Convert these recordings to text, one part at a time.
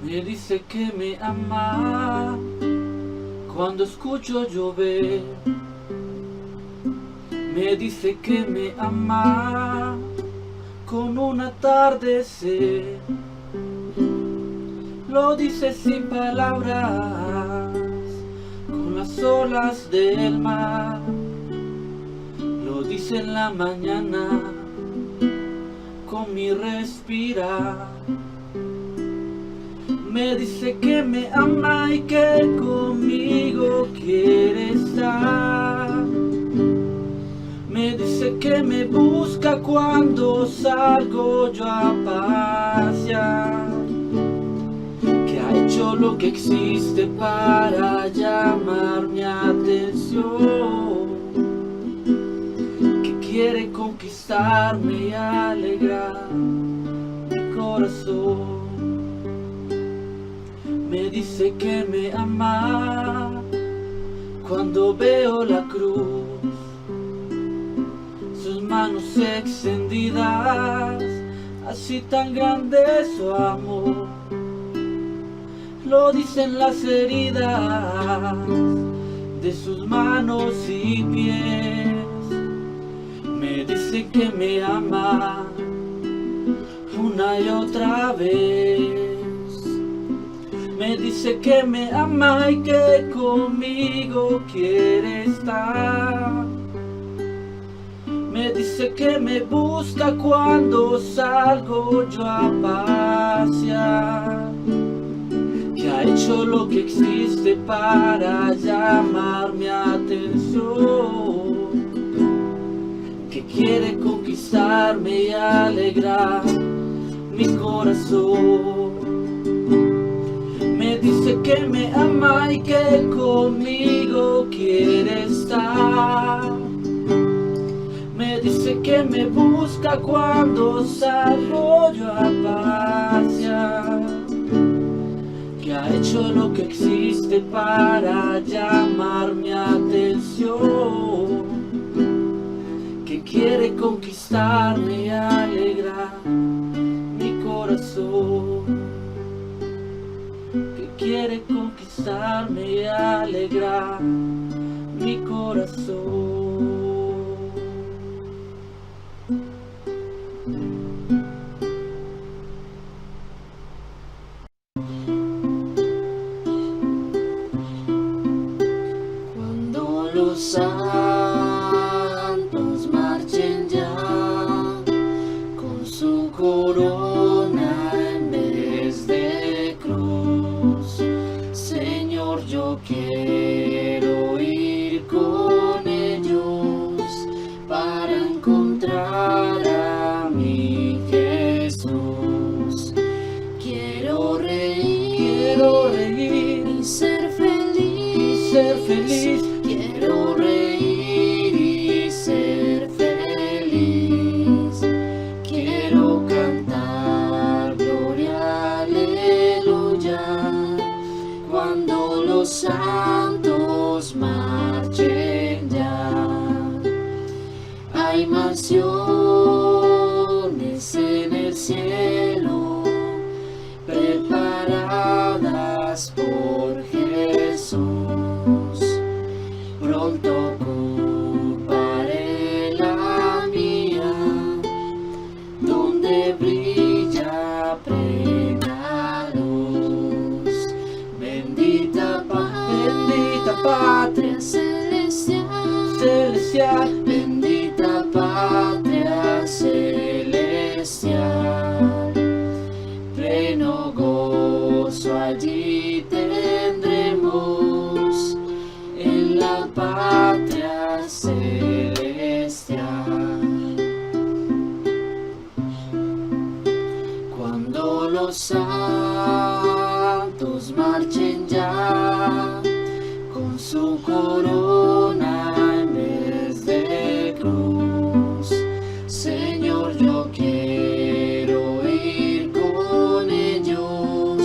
Me dice que me ama cuando escucho llover. Me dice que me ama con un atardecer. Lo dice sin palabras, con las olas del mar. Lo dice en la mañana, con mi respirar. Me dice que me ama y que conmigo quiere estar. Me dice que me busca cuando salgo yo a pasear. Que ha hecho lo que existe para llamar mi atención. Que quiere conquistarme y alegrar mi corazón. Me dice que me ama cuando veo la cruz, sus manos extendidas, así tan grande su amor. Lo dicen las heridas de sus manos y pies. Me dice que me ama una y otra vez. Me dice que me ama y que conmigo quiere estar. Me dice que me busca cuando salgo yo a pasear. Que ha hecho lo que existe para llamar mi atención. Que quiere conquistarme y alegrar mi corazón. Me dice que me ama y que conmigo quiere estar. Me dice que me busca cuando salgo yo a pasear. Que ha hecho lo que existe para llamar mi atención. Que quiere conquistarme y alegrar mi corazón. Quiere conquistarme y alegrar mi corazón. Cuando los santos marchen ya con su corona en vez de cruz, Señor, yo quiero ir con ellos para encontrar a mi Jesús. Quiero reír y ser feliz. Quiero reír y ser feliz. Quiero cantar gloria, aleluya, cuando los santos marchen ya. Hay mansiones en el cielo preparadas por Jesús. Pronto ocuparé la mía, donde brilla plena luz. Bendita patria celestial, bendita patria celestial. Pleno gozo allí tendremos en la patria celestial. Cuando los santos marchen ya con su corona en vez de cruz, Señor, yo quiero ir con ellos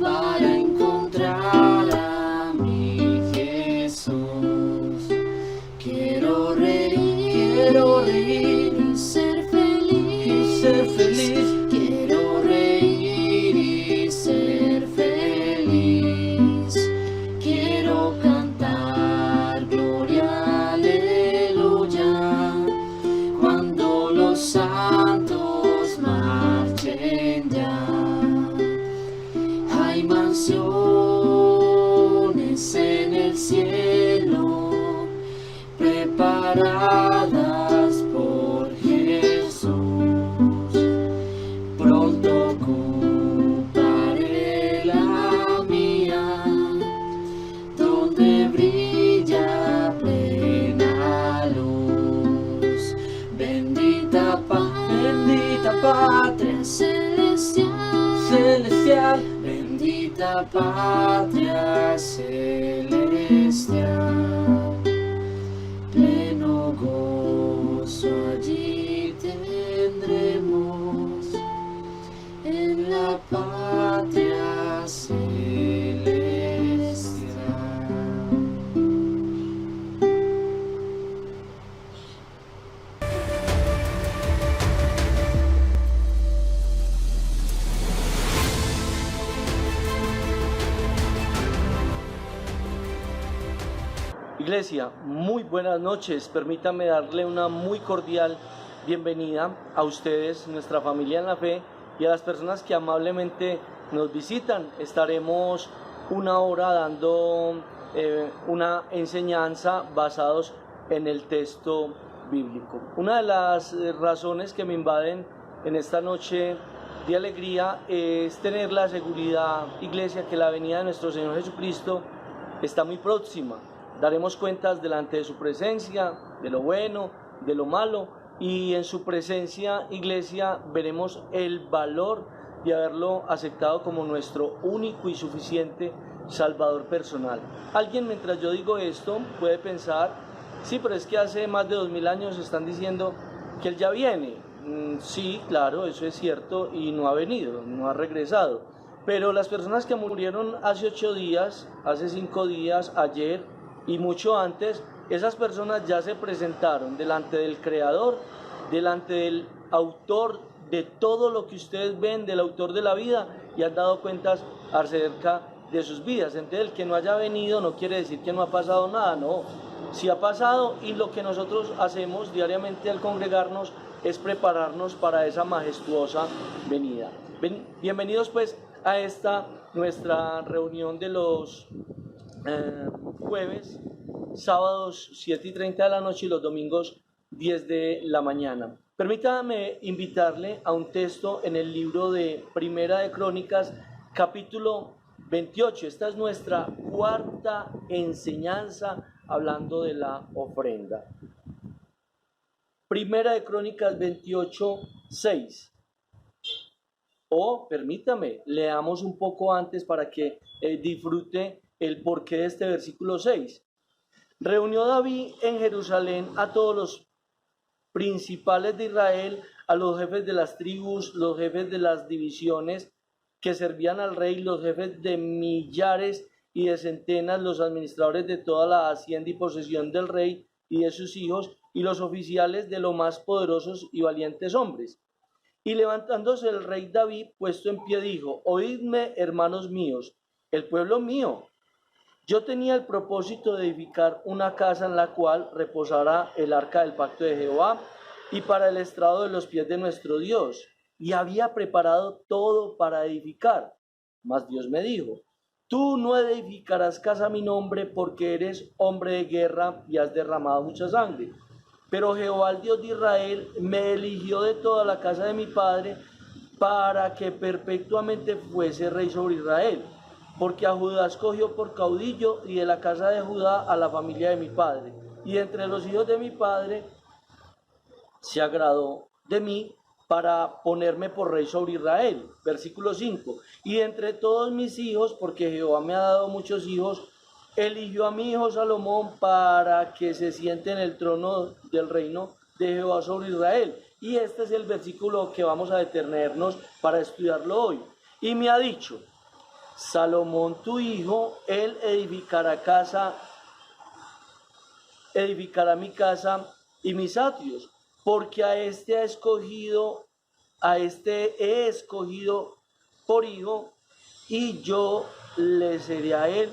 para encontrar a mi Jesús. la patria celestial, pleno gozo allí tendremos, en la patria celestial. Iglesia, muy buenas noches. Permítame darle una muy cordial bienvenida a ustedes, nuestra familia en la fe, y a las personas que amablemente nos visitan. Estaremos una hora dando una enseñanza basados en el texto bíblico. Una de las razones que me invaden en esta noche de alegría es tener la seguridad, Iglesia, que la venida de nuestro Señor Jesucristo está muy próxima. Daremos cuentas delante de su presencia, de lo bueno, de lo malo, y en su presencia, Iglesia, veremos el valor de haberlo aceptado como nuestro único y suficiente Salvador personal. Alguien, mientras yo digo esto, puede pensar, sí, pero es que hace más de 2000 años están diciendo que Él ya viene. Sí, claro, eso es cierto, y no ha venido, no ha regresado. Pero las personas que murieron hace 8 días, hace 5 días, ayer, y mucho antes, esas personas ya se presentaron delante del Creador, delante del autor de todo lo que ustedes ven, del autor de la vida, y han dado cuentas acerca de sus vidas. Entonces, el que no haya venido no quiere decir que no ha pasado nada, no. Sí ha pasado, y lo que nosotros hacemos diariamente al congregarnos es prepararnos para esa majestuosa venida. Bienvenidos pues a esta nuestra reunión de los jueves, sábados 7:30 de la noche y los domingos 10 de la mañana. Permítame invitarle a un texto en el libro de Primera de Crónicas, capítulo 28. Esta es nuestra cuarta enseñanza hablando de la ofrenda. Primera de Crónicas 28, 6. O permítame, leamos un poco antes para que disfrute el porqué de este versículo 6. Reunió David en Jerusalén a todos los principales de Israel, a los jefes de las tribus, los jefes de las divisiones que servían al rey, los jefes de millares y de centenas, los administradores de toda la hacienda y posesión del rey y de sus hijos, y los oficiales de los más poderosos y valientes hombres. Y levantándose el rey David, puesto en pie, dijo: Oídme, hermanos míos, el pueblo mío. Yo tenía el propósito de edificar una casa en la cual reposara el arca del pacto de Jehová y para el estrado de los pies de nuestro Dios. Y había preparado todo para edificar. Mas Dios me dijo: Tú no edificarás casa a mi nombre, porque eres hombre de guerra y has derramado mucha sangre. Pero Jehová, el Dios de Israel, me eligió de toda la casa de mi padre para que perpetuamente fuese rey sobre Israel. Porque a Judá escogió por caudillo, y de la casa de Judá a la familia de mi padre. Y entre los hijos de mi padre se agradó de mí para ponerme por rey sobre Israel. Versículo 5. Y entre todos mis hijos, porque Jehová me ha dado muchos hijos, eligió a mi hijo Salomón para que se siente en el trono del reino de Jehová sobre Israel. Y este es el versículo que vamos a detenernos para estudiarlo hoy. Y me ha dicho: Salomón tu hijo, él edificará mi casa y mis atrios, porque a este he escogido por hijo, y yo le seré a él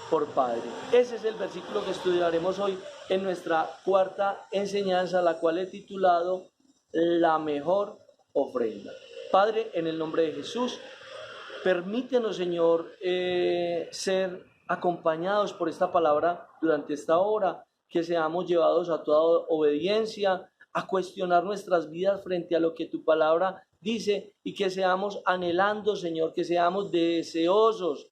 por padre. Ese es el versículo que estudiaremos hoy en nuestra cuarta enseñanza, la cual he titulado La mejor ofrenda. Padre, en el nombre de Jesús, permítenos, Señor, ser acompañados por esta palabra durante esta hora, que seamos llevados a toda obediencia, a cuestionar nuestras vidas frente a lo que tu palabra dice, y que seamos anhelando, Señor, que seamos deseosos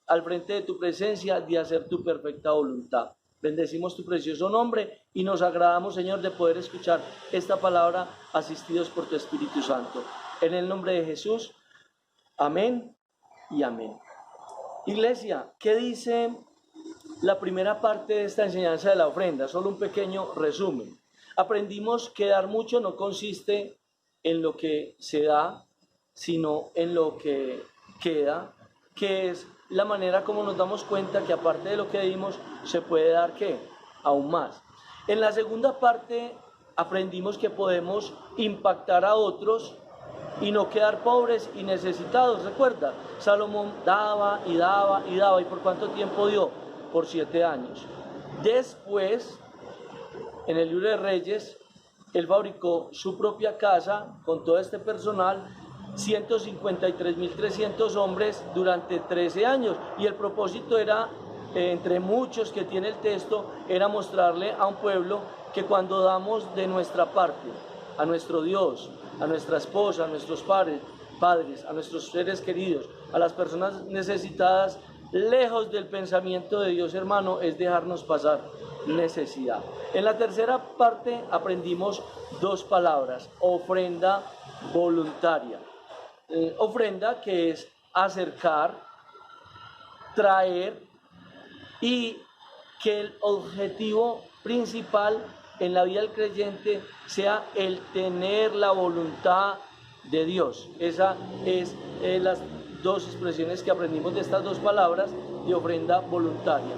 al frente de tu presencia de hacer tu perfecta voluntad. Bendecimos tu precioso nombre y nos agradamos, Señor, de poder escuchar esta palabra asistidos por tu Espíritu Santo. En el nombre de Jesús. Amén y amén. Iglesia, ¿qué dice la primera parte de esta enseñanza de la ofrenda? Solo un pequeño resumen. Aprendimos que dar mucho no consiste en lo que se da, sino en lo que queda, que es la manera como nos damos cuenta que aparte de lo que dimos, se puede dar ¿qué? Aún más. En la segunda parte aprendimos que podemos impactar a otros y no quedar pobres y necesitados. Recuerda, Salomón daba y daba y daba. ¿Y por cuánto tiempo dio? Por 7 años. Después, en el libro de Reyes, él fabricó su propia casa con todo este personal, 153.300 hombres durante 13 años. Y el propósito era, entre muchos que tiene el texto, era mostrarle a un pueblo que cuando damos de nuestra parte, a nuestro Dios, a nuestra esposa, a nuestros padres, a nuestros seres queridos, a las personas necesitadas, lejos del pensamiento de Dios, hermano, es dejarnos pasar necesidad. En la tercera parte aprendimos 2 palabras: ofrenda voluntaria. Ofrenda, que es acercar, traer, y que el objetivo principal en la vida del creyente sea el tener la voluntad de Dios. Esa es las 2 expresiones que aprendimos de estas 2 palabras de ofrenda voluntaria.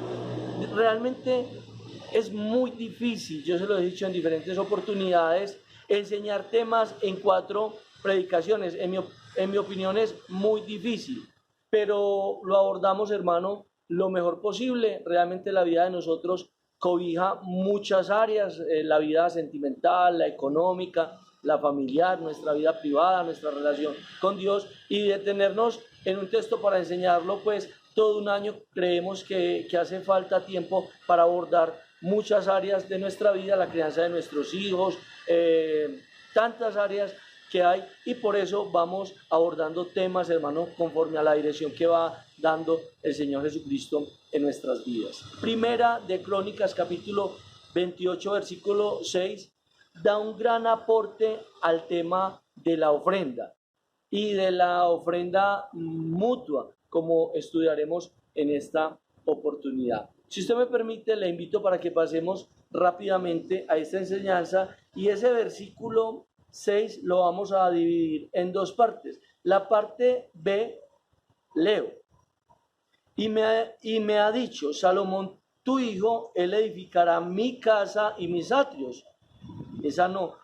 Realmente es muy difícil, yo se lo he dicho en diferentes oportunidades, enseñar temas en 4 predicaciones. En mi opinión es muy difícil, pero lo abordamos, hermano, lo mejor posible. Realmente la vida de nosotros cobija muchas áreas, la vida sentimental, la económica, la familiar, nuestra vida privada, nuestra relación con Dios, y detenernos en un texto para enseñarlo, pues todo un año creemos que hace falta tiempo para abordar muchas áreas de nuestra vida, la crianza de nuestros hijos, tantas áreas que hay, y por eso vamos abordando temas, hermano, conforme a la dirección que va dando el Señor Jesucristo en nuestras vidas. Primera de Crónicas, capítulo 28, versículo 6, da un gran aporte al tema de la ofrenda y de la ofrenda mutua, como estudiaremos en esta oportunidad. Si usted me permite, le invito para que pasemos rápidamente a esta enseñanza, y ese versículo 6 lo vamos a dividir en 2 partes. La parte B, leo. Y me ha dicho: Salomón, tu hijo, él edificará mi casa y mis atrios.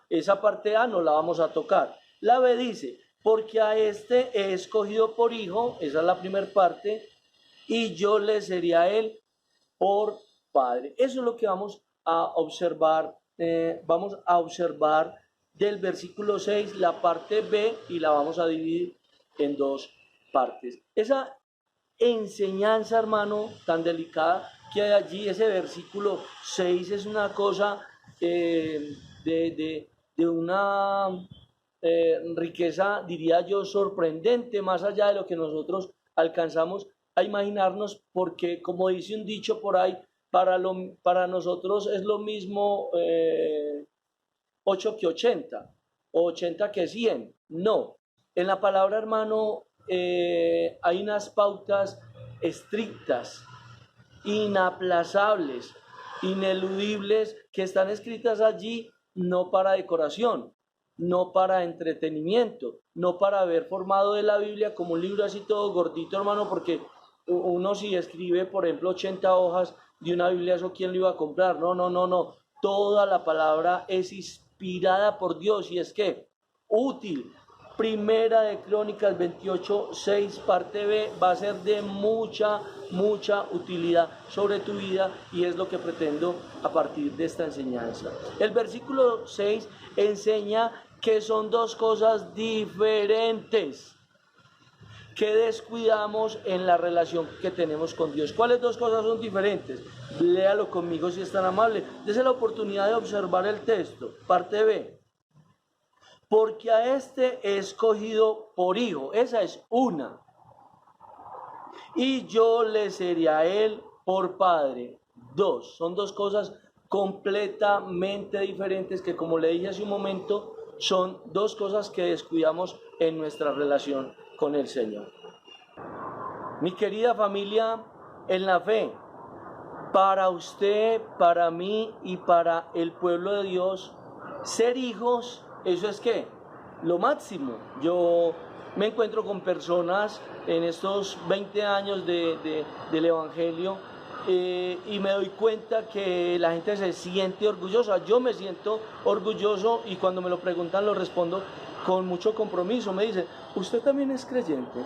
Esa parte A no la vamos a tocar. La B dice: porque a este he escogido por hijo, esa es la primera parte, y yo le seré a él por padre. Eso es lo que vamos a observar. Vamos a observar del versículo 6, la parte B, y la vamos a dividir en 2 partes. Esa enseñanza, hermano, tan delicada que hay allí, ese versículo 6 es una cosa de una riqueza, diría yo, sorprendente, más allá de lo que nosotros alcanzamos a imaginarnos, porque, como dice un dicho por ahí, para nosotros es lo mismo 8 que 80, o 80 que 100. No, en la palabra, hermano, hay unas pautas estrictas, inaplazables, ineludibles, que están escritas allí no para decoración, no para entretenimiento, no para haber formado de la Biblia como un libro así todo gordito, hermano, porque uno, si escribe, por ejemplo, 80 hojas de una Biblia, ¿eso quién lo iba a comprar? No. Toda la palabra es inspirada por Dios, y es que útil. Primera de Crónicas 28, 6, parte B, va a ser de mucha utilidad sobre tu vida, y es lo que pretendo a partir de esta enseñanza. El versículo 6 enseña que son 2 cosas diferentes que descuidamos en la relación que tenemos con Dios. ¿Cuáles 2 cosas son diferentes? Léalo conmigo si es tan amable. Dese la oportunidad de observar el texto. Parte B. Porque a este he escogido por hijo. Esa es una. Y yo le seré a él por padre. 2. Son 2 cosas completamente diferentes que, como le dije hace un momento, son 2 cosas que descuidamos en nuestra relación con el Señor. Mi querida familia en la fe, para usted, para mí y para el pueblo de Dios, ser hijos, ¿eso es qué? Lo máximo. Yo me encuentro con personas en estos 20 años del Evangelio y me doy cuenta que la gente se siente orgullosa. Yo me siento orgulloso y cuando me lo preguntan lo respondo con mucho compromiso. Me dicen, ¿usted también es creyente?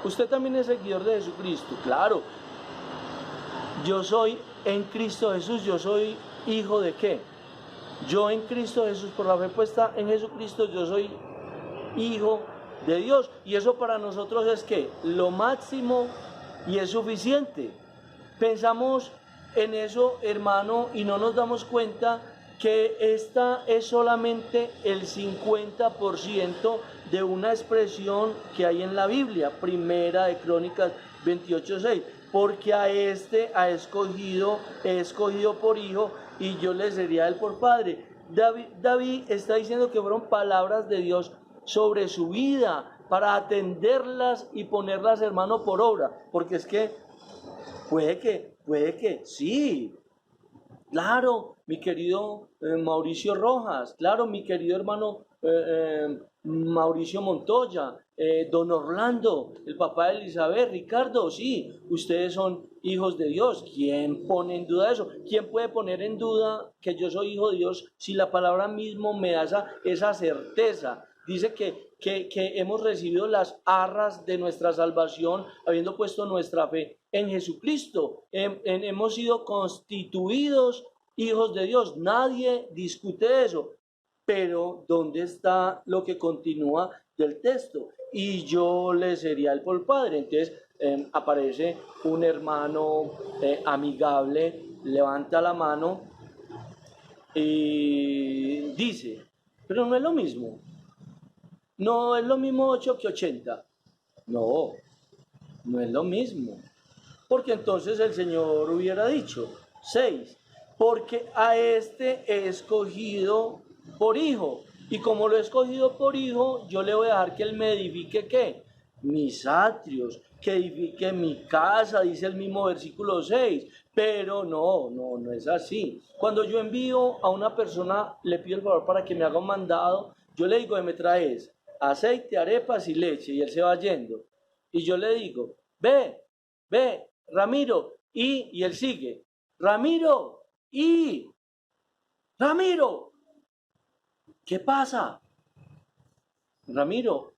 ¿Usted también es seguidor de Jesucristo? Claro, yo soy en Cristo Jesús, yo soy hijo de ¿qué? Yo en Cristo Jesús, por la fe puesta en Jesucristo, yo soy hijo de Dios. Y eso para nosotros es ¿qué? Lo máximo y es suficiente. Pensamos en eso, hermano, y no nos damos cuenta que esta es solamente el 50% de una expresión que hay en la Biblia, Primera de Crónicas 28:6, porque a este he escogido por hijo y yo le sería él por padre. David está diciendo que fueron palabras de Dios sobre su vida para atenderlas y ponerlas, hermano, por obra, porque es que puede que, sí. Claro, mi querido Mauricio Rojas, claro, mi querido hermano Mauricio Montoya, don Orlando, el papá de Elizabeth, Ricardo, sí, ustedes son hijos de Dios. ¿Quién pone en duda eso? ¿Quién puede poner en duda que yo soy hijo de Dios si la palabra mismo me da esa certeza? Dice que hemos recibido las arras de nuestra salvación, habiendo puesto nuestra fe en Jesucristo. Hemos sido constituidos hijos de Dios. Nadie discute eso. Pero ¿dónde está lo que continúa del texto? Y yo le sería el por padre. Entonces aparece un hermano amigable, levanta la mano y dice, pero no es lo mismo. No es lo mismo 8 que 80. No, no es lo mismo. Porque entonces el Señor hubiera dicho 6. Porque a este he escogido por hijo. Y como lo he escogido por hijo, yo le voy a dejar que él me edifique ¿qué? Mis atrios, que edifique mi casa, dice el mismo versículo 6. Pero no es así. Cuando yo envío a una persona, le pido el favor para que me haga un mandado, yo le digo, me traes aceite, arepas y leche, y él se va yendo. Y yo le digo, ve, Ramiro, y él sigue, Ramiro, ¿qué pasa? Ramiro,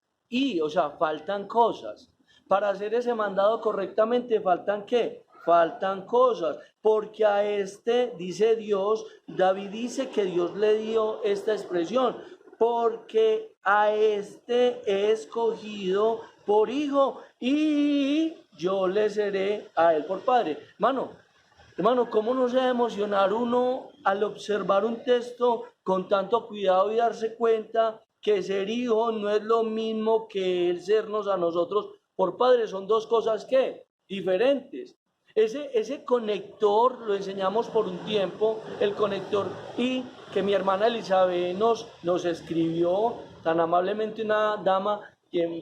o sea, faltan cosas. Para hacer ese mandado correctamente, ¿faltan qué? Faltan cosas, porque a este, dice Dios, David dice que Dios le dio esta expresión, porque a este he escogido por hijo y yo le seré a él por padre. Hermano, ¿cómo no se va a emocionar uno al observar un texto con tanto cuidado y darse cuenta que ser hijo no es lo mismo que el sernos a nosotros por padre? Son dos cosas que diferentes. Ese conector lo enseñamos por un tiempo, el conector y que mi hermana Elizabeth nos escribió tan amablemente, una dama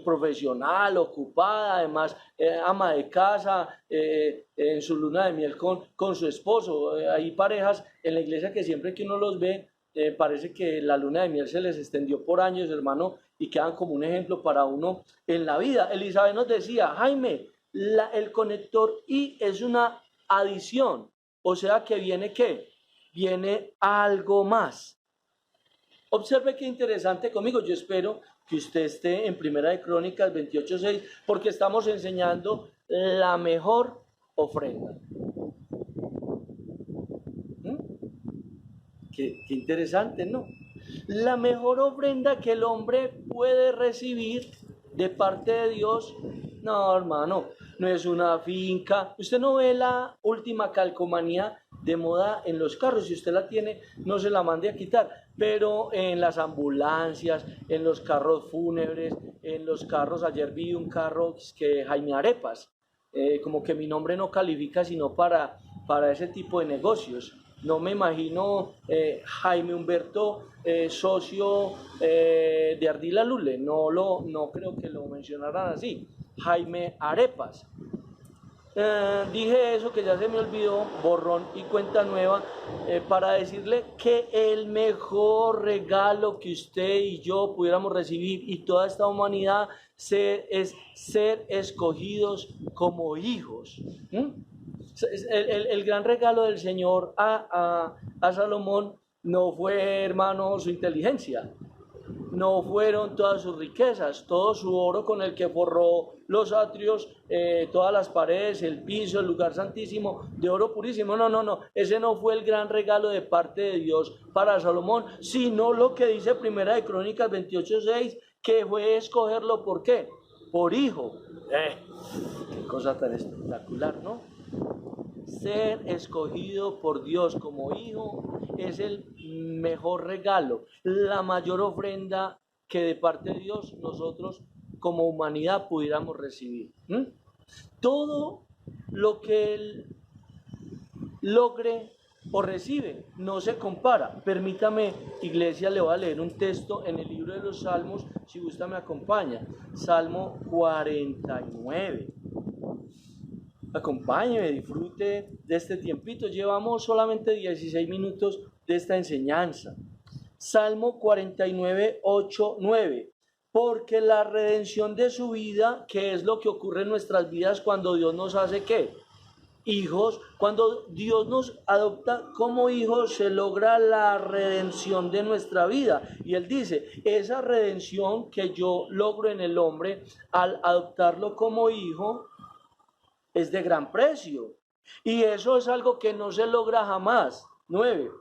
profesional, ocupada, además ama de casa, en su luna de miel con su esposo. Hay parejas en la iglesia que siempre que uno los ve, parece que la luna de miel se les extendió por años, hermano, y quedan como un ejemplo para uno en la vida. Elizabeth nos decía, Jaime, el conector y es una adición, o sea que viene ¿qué? Viene algo más. Observe qué interesante conmigo. Yo espero que usted esté en Primera de Crónicas 28:6 porque estamos enseñando la mejor ofrenda. Qué interesante, ¿no? La mejor ofrenda que el hombre puede recibir de parte de Dios. No, hermano, no es una finca. Usted no ve la última calcomanía de moda en los carros. Si usted la tiene, no se la mande a quitar. Pero en las ambulancias, en los carros fúnebres, en los carros, ayer vi un carro que Jaime Arepas, como que mi nombre no califica sino para ese tipo de negocios. No me imagino Jaime Humberto, socio de Ardila Lule, no creo que lo mencionaran así. Jaime Arepas, dije eso que ya se me olvidó, borrón y cuenta nueva, para decirle que el mejor regalo que usted y yo pudiéramos recibir y toda esta humanidad es ser escogidos como hijos. El gran regalo del Señor a Salomón no fue, hermano, su inteligencia, no fueron todas sus riquezas, todo su oro con el que forró los atrios, todas las paredes, el piso, el lugar santísimo, de oro purísimo. No, ese no fue el gran regalo de parte de Dios para Salomón, sino lo que dice Primera de Crónicas 28:6, que fue escogerlo, ¿por qué? Por hijo. Qué cosa tan espectacular, ¿no? Ser escogido por Dios como hijo es el mejor regalo, la mayor ofrenda que de parte de Dios nosotros como humanidad pudiéramos recibir. Todo lo que Él logre o recibe no se compara. Permítame, iglesia, le voy a leer un texto en el libro de los Salmos, si gusta me acompaña. Salmo 49. Acompáñeme, disfrute de este tiempito. Llevamos solamente 16 minutos de esta enseñanza. Salmo 49, 8, 9. Porque la redención de su vida, que es lo que ocurre en nuestras vidas cuando Dios nos hace ¿qué? Hijos. Cuando Dios nos adopta como hijos, se logra la redención de nuestra vida. Y Él dice, esa redención que yo logro en el hombre al adoptarlo como hijo, es de gran precio, y eso es algo que no se logra jamás. 9.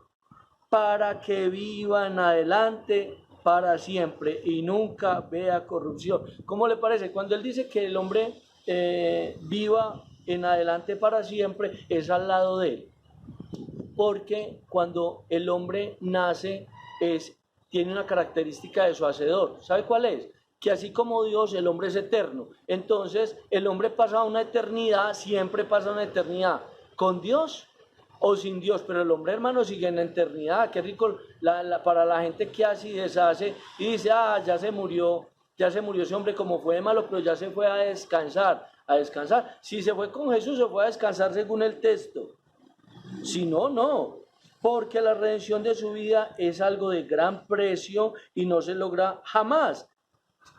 Para que viva en adelante para siempre y nunca vea corrupción. ¿Cómo le parece? Cuando Él dice que el hombre viva en adelante para siempre, es al lado de Él, porque cuando el hombre nace tiene una característica de su hacedor. ¿Sabe cuál es? Que así como Dios, el hombre es eterno. Entonces, el hombre pasa una eternidad, siempre pasa una eternidad, con Dios o sin Dios, pero el hombre, hermano, sigue en la eternidad. Qué rico para la gente que hace y deshace y dice, ya se murió ese hombre, como fue de malo, pero ya se fue a descansar. Si se fue con Jesús, se fue a descansar según el texto. Si no, no. Porque la redención de su vida es algo de gran precio y no se logra jamás.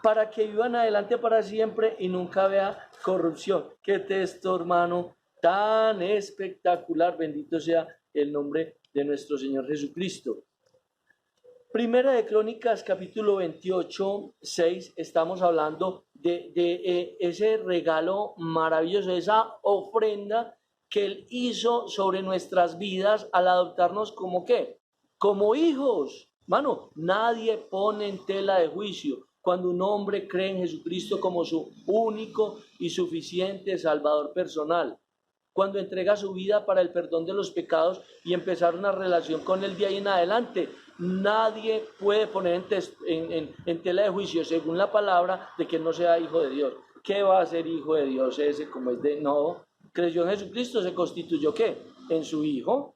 Para que vivan adelante para siempre y nunca vea corrupción. Qué texto, hermano, tan espectacular. Bendito sea el nombre de nuestro Señor Jesucristo. Primera de Crónicas, capítulo 28, 6. Estamos hablando de ese regalo maravilloso, esa ofrenda que Él hizo sobre nuestras vidas al adoptarnos como ¿qué? Como hijos. Mano, nadie pone en tela de juicio cuando un hombre cree en Jesucristo como su único y suficiente Salvador personal, cuando entrega su vida para el perdón de los pecados y empezar una relación con Él de ahí en adelante, nadie puede poner en tela de juicio, según la palabra, de que no sea hijo de Dios. ¿Qué va a ser hijo de Dios ese como es de? No, creyó en Jesucristo, se constituyó ¿qué? En su hijo.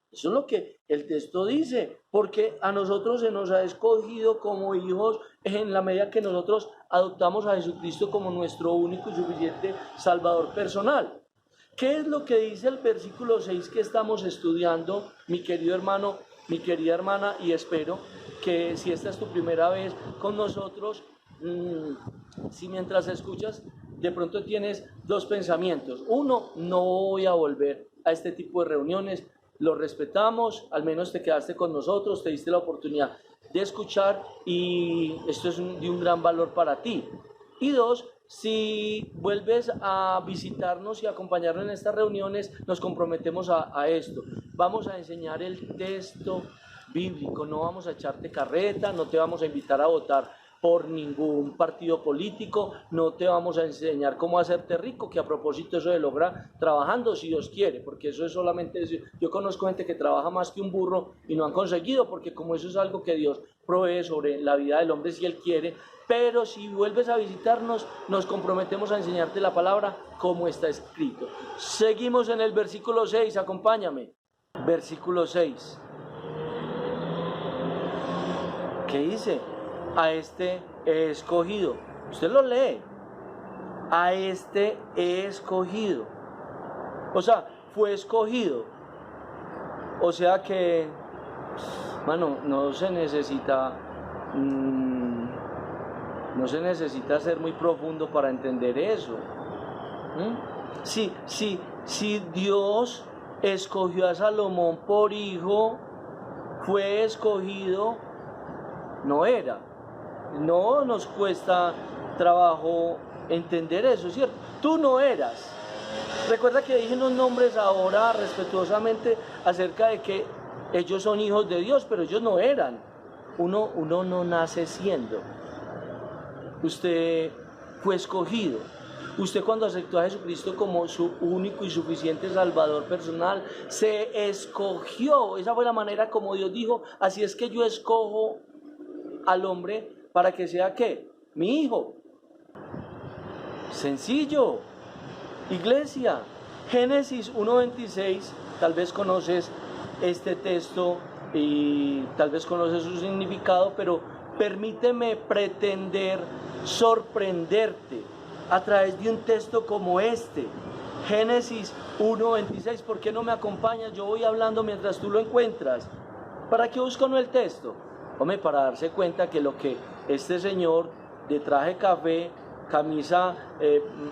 Eso es lo que el texto dice, porque a nosotros se nos ha escogido como hijos en la medida que nosotros adoptamos a Jesucristo como nuestro único y suficiente Salvador personal. ¿Qué es lo que dice el versículo 6 que estamos estudiando, mi querido hermano, mi querida hermana? Y espero que si esta es tu primera vez con nosotros, si mientras escuchas de pronto tienes dos pensamientos. Uno, no voy a volver a este tipo de reuniones. Lo respetamos, al menos te quedaste con nosotros, te diste la oportunidad de escuchar y esto es de un gran valor para ti. Y dos, si vuelves a visitarnos y acompañarnos en estas reuniones, nos comprometemos a esto. Vamos a enseñar el texto bíblico, no vamos a echarte carreta, no te vamos a invitar a votar por ningún partido político, no te vamos a enseñar cómo hacerte rico, que a propósito eso se logra trabajando si Dios quiere, porque eso es solamente, yo conozco gente que trabaja más que un burro y no han conseguido, porque como eso es algo que Dios provee sobre la vida del hombre si Él quiere, pero si vuelves a visitarnos, nos comprometemos a enseñarte la palabra como está escrito. Seguimos en el versículo 6, acompáñame. Versículo 6. ¿Qué dice? A este he escogido. Usted lo lee. A este he escogido. O sea, fue escogido. O sea que, mano, no se necesita ser muy profundo para entender eso. Si Dios escogió a Salomón por hijo, fue escogido, no era. No nos cuesta trabajo entender eso, ¿cierto? Tú no eras. Recuerda que dije unos nombres ahora respetuosamente acerca de que ellos son hijos de Dios, pero ellos no eran. Uno no nace siendo. Usted fue escogido. Usted cuando aceptó a Jesucristo como su único y suficiente Salvador personal, se escogió. Esa fue la manera como Dios dijo, así es que yo escojo al hombre para que sea, ¿qué? Mi hijo. Sencillo. Iglesia, Génesis 1:26, tal vez conoces este texto y tal vez conoces su significado, pero permíteme pretender sorprenderte a través de un texto como este. Génesis 1:26, ¿por qué no me acompañas? Yo voy hablando mientras tú lo encuentras. ¿Para qué busco no el texto? Hombre, para darse cuenta que lo que este señor de traje café, camisa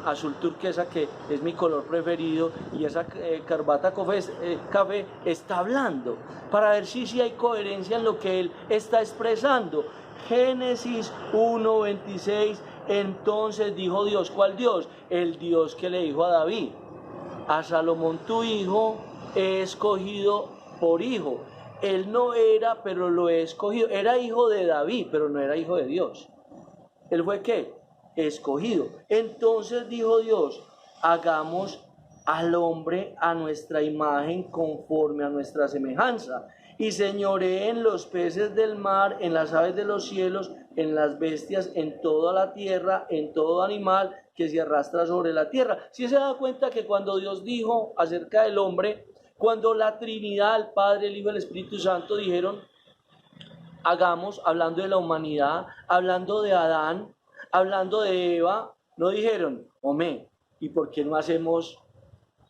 azul turquesa, que es mi color preferido, y esa corbata café está hablando, para ver si hay coherencia en lo que él está expresando. Génesis 1:26, entonces dijo Dios. ¿Cuál Dios? El Dios que le dijo a David: a Salomón tu hijo he escogido por hijo. Él no era, pero lo he escogido. Era hijo de David, pero no era hijo de Dios. Él fue ¿qué? Escogido. Entonces dijo Dios: hagamos al hombre a nuestra imagen, conforme a nuestra semejanza, y señoree en los peces del mar, en las aves de los cielos, en las bestias, en toda la tierra, en todo animal que se arrastra sobre la tierra. Si se da cuenta que cuando Dios dijo acerca del hombre, cuando la Trinidad, el Padre, el Hijo y el Espíritu Santo dijeron hagamos, hablando de la humanidad, hablando de Adán, hablando de Eva, no dijeron, hombre, ¿y por qué no hacemos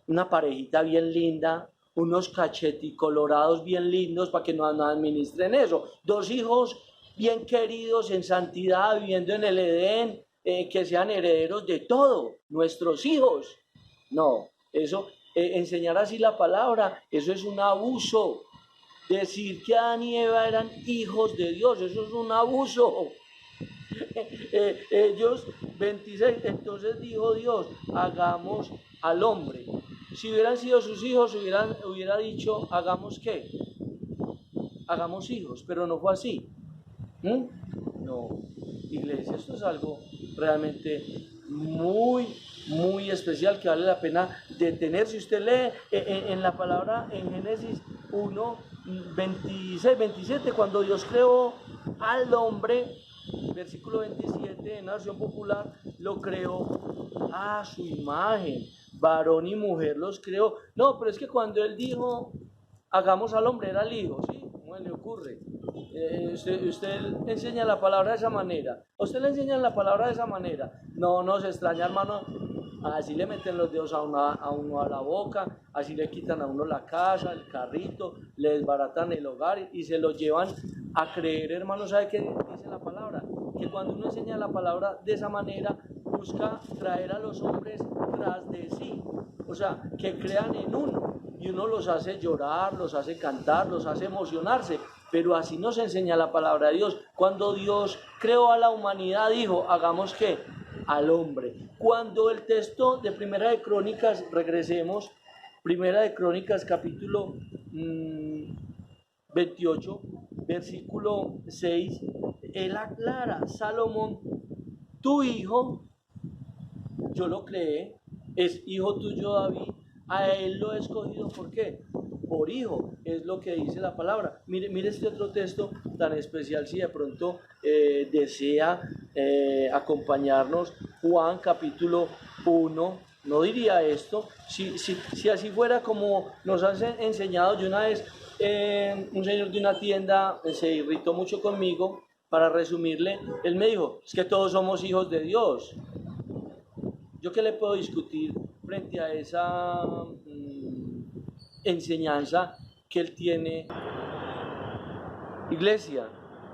una parejita bien linda, unos cacheticolorados bien lindos para que nos administren eso? Dos hijos bien queridos en santidad, viviendo en el Edén, que sean herederos de todo, nuestros hijos. No, eso, enseñar así la palabra, eso es un abuso. Decir que Adán y Eva eran hijos de Dios, eso es un abuso. Ellos, 26, entonces dijo Dios, hagamos al hombre. Si hubieran sido sus hijos, hubiera dicho, ¿hagamos qué? Hagamos hijos, pero no fue así. No, iglesia, esto es algo realmente muy, muy especial que vale la pena detener. Si usted lee en la palabra en Génesis 1, 26, 27, cuando Dios creó al hombre, versículo 27, en la versión popular, lo creó a su imagen, varón y mujer los creó. No, pero es que cuando él dijo, hagamos al hombre, era el hijo, ¿sí? ¿Cómo le ocurre? Usted enseña la palabra de esa manera. ¿A usted le enseñan la palabra de esa manera? No nos extraña, hermano. Así le meten los dedos a uno a la boca, así le quitan a uno la casa, el carrito, le desbaratan el hogar y se lo llevan a creer, hermano. ¿Sabe qué dice la palabra? Que cuando uno enseña la palabra de esa manera, busca traer a los hombres tras de sí. O sea, que crean en uno. Y uno los hace llorar, los hace cantar, los hace emocionarse. Pero así nos enseña la palabra de Dios. Cuando Dios creó a la humanidad, dijo, hagamos ¿qué? Al hombre. Cuando el texto de Primera de Crónicas, regresemos, Primera de Crónicas capítulo 28, versículo 6, él aclara, Salomón, tu hijo, yo lo creé, es hijo tuyo David, a él lo he escogido, ¿por qué? Por hijo, es lo que dice la palabra. Mire este otro texto tan especial, si de pronto desea acompañarnos, Juan capítulo 1, no diría esto, si así fuera como nos han enseñado. Yo una vez, un señor de una tienda se irritó mucho conmigo, para resumirle, él me dijo, es que todos somos hijos de Dios. ¿Yo qué le puedo discutir frente a esa enseñanza que él tiene. Iglesia,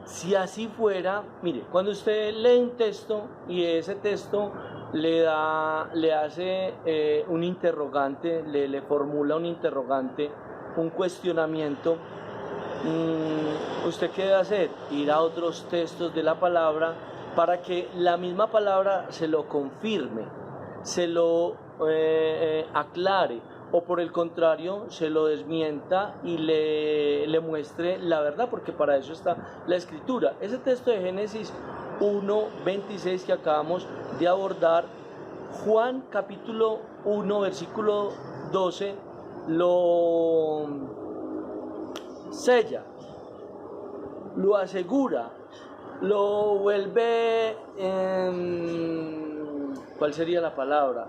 si así fuera, mire, cuando usted lee un texto y ese texto le hace un interrogante, le formula un interrogante, un cuestionamiento, ¿usted qué debe hacer? Ir a otros textos de la palabra para que la misma palabra se lo confirme, se lo aclare, o por el contrario se lo desmienta y le muestre la verdad, porque para eso está la escritura. Ese texto de Génesis 1:26 que acabamos de abordar, Juan capítulo 1 versículo 12 lo sella, lo asegura, lo vuelve, ¿cuál sería la palabra?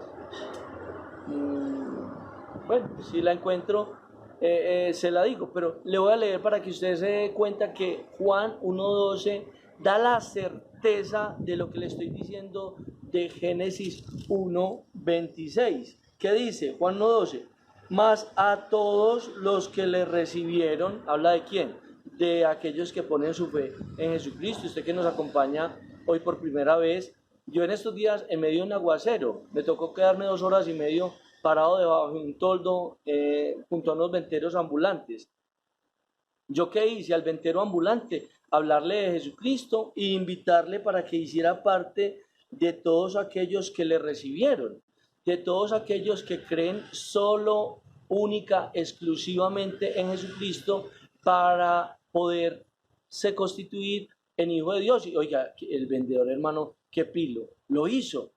Bueno, si la encuentro, se la digo, pero le voy a leer para que usted se dé cuenta que Juan 1:12 da la certeza de lo que le estoy diciendo de Génesis 1:26. ¿Qué dice Juan 1:12? Mas a todos los que le recibieron, ¿habla de quién? De aquellos que ponen su fe en Jesucristo. Usted que nos acompaña hoy por primera vez, yo en estos días, en medio de un aguacero, me tocó quedarme 2 horas y medio parado debajo de un toldo junto a unos venteros ambulantes. ¿Yo qué hice? Al ventero ambulante, hablarle de Jesucristo e invitarle para que hiciera parte de todos aquellos que le recibieron, de todos aquellos que creen solo, única, exclusivamente en Jesucristo para poderse constituir en hijo de Dios. Y oiga, el vendedor, hermano, qué pilo, lo hizo.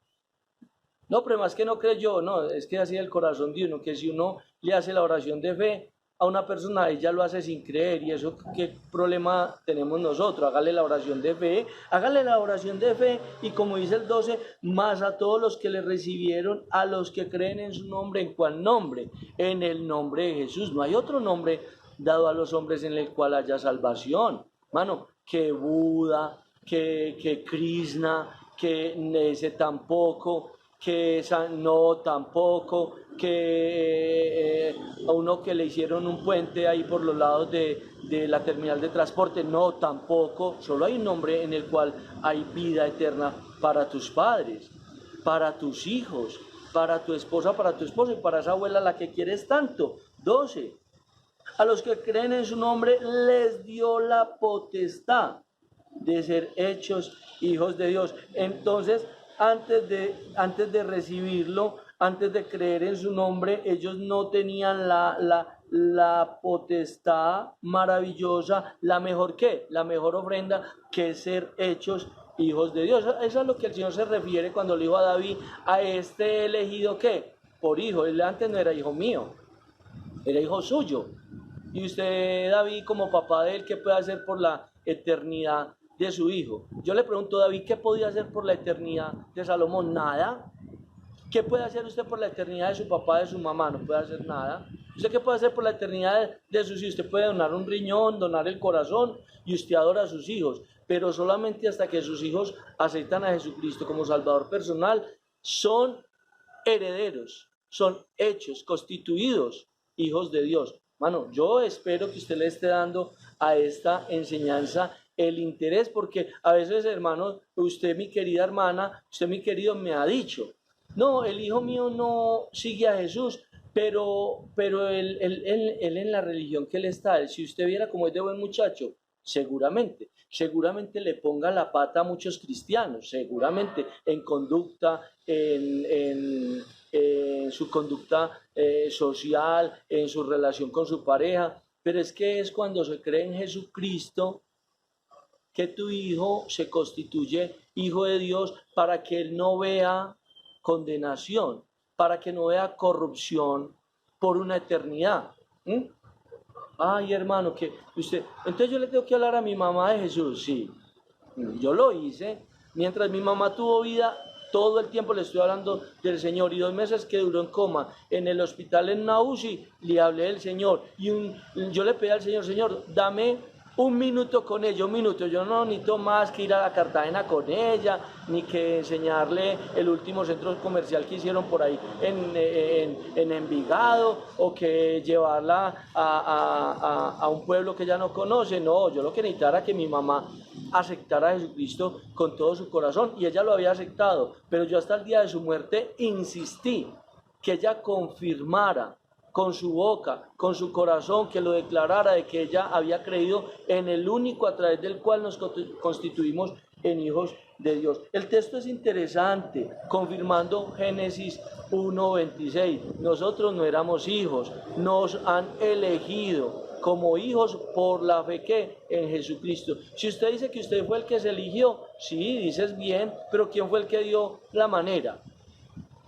No, pero más que no creyó, no, es que así es el corazón de uno, que si uno le hace la oración de fe a una persona, ella lo hace sin creer, y eso, ¿qué problema tenemos nosotros? Hágale la oración de fe, y como dice el 12, más a todos los que le recibieron, a los que creen en su nombre. ¿En cuál nombre? En el nombre de Jesús. No hay otro nombre dado a los hombres en el cual haya salvación, mano, que Buda, que Krishna, que ese tampoco, que esa no tampoco, que a uno que le hicieron un puente ahí por los lados de la terminal de transporte, no tampoco. Solo hay un nombre en el cual hay vida eterna para tus padres, para tus hijos, para tu esposa, para tu esposo y para esa abuela a la que quieres tanto. 12. A los que creen en su nombre les dio la potestad de ser hechos hijos de Dios. Entonces, antes de recibirlo, antes de creer en su nombre, ellos no tenían la potestad maravillosa, la mejor ofrenda, que ser hechos hijos de Dios. Eso es a lo que el Señor se refiere cuando le dijo a David: a este elegido, ¿qué? Por hijo. Él antes no era hijo mío, era hijo suyo. Y usted, David, como papá de él, ¿qué puede hacer por la eternidad de su hijo? Yo le pregunto, David, ¿qué podía hacer por la eternidad de Salomón? Nada. ¿Qué puede hacer usted por la eternidad de su papá, de su mamá? No puede hacer nada. ¿Usted qué puede hacer por la eternidad de sus hijos? Usted puede donar un riñón, donar el corazón, y usted adora a sus hijos, pero solamente hasta que sus hijos aceptan a Jesucristo como Salvador personal, son herederos, son hechos, constituidos hijos de Dios. Mano, yo espero que usted le esté dando a esta enseñanza el interés, porque a veces, hermano, usted, mi querida hermana, usted, mi querido, me ha dicho: no, el hijo mío no sigue a Jesús, pero él en la religión que él está, si usted viera cómo es de buen muchacho, seguramente le ponga la pata a muchos cristianos, seguramente en conducta, en su conducta social, en su relación con su pareja. Pero es que es cuando se cree en Jesucristo que tu hijo se constituye hijo de Dios, para que él no vea condenación, para que no vea corrupción por una eternidad. Ay, hermano, que usted, entonces yo le tengo que hablar a mi mamá de Jesús. Sí, yo lo hice. Mientras mi mamá tuvo vida, todo el tiempo le estoy hablando del Señor, y 2 meses que duró en coma en el hospital en una UCI, le hablé del Señor, y yo le pedí al Señor: Señor, dame un minuto con ella, un minuto. Yo no necesito más que ir a la Cartagena con ella, ni que enseñarle el último centro comercial que hicieron por ahí en Envigado, o que llevarla a un pueblo que ella no conoce. No, yo lo que necesitaba era que mi mamá aceptara a Jesucristo con todo su corazón, y ella lo había aceptado, pero yo hasta el día de su muerte insistí que ella confirmara con su boca, con su corazón, que lo declarara, de que ella había creído en el único a través del cual nos constituimos en hijos de Dios. El texto es interesante, confirmando Génesis 1:26. Nosotros no éramos hijos, nos han elegido como hijos por la fe que en Jesucristo. Si usted dice que usted fue el que se eligió, sí, dices bien, pero ¿quién fue el que dio la manera?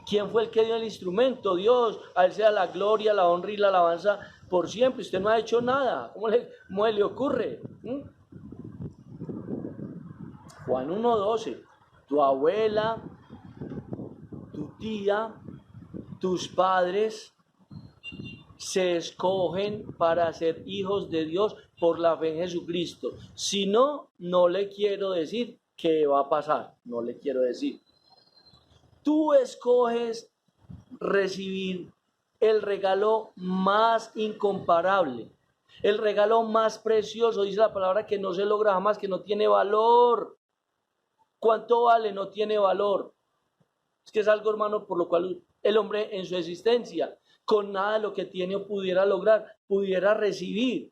¿Quién fue el que dio el instrumento? Dios. A Él sea la gloria, la honra y la alabanza por siempre. Usted no ha hecho nada. ¿Cómo le ocurre? Juan 1:12. Tu abuela, tu tía, tus padres se escogen para ser hijos de Dios por la fe en Jesucristo. Si no, no le quiero decir qué va a pasar. No le quiero decir. Tú escoges recibir el regalo más incomparable, el regalo más precioso. Dice la palabra que no se logra jamás, que no tiene valor. ¿Cuánto vale? No tiene valor. Es que es algo, hermano, por lo cual el hombre en su existencia, con nada de lo que tiene o pudiera lograr, pudiera recibir.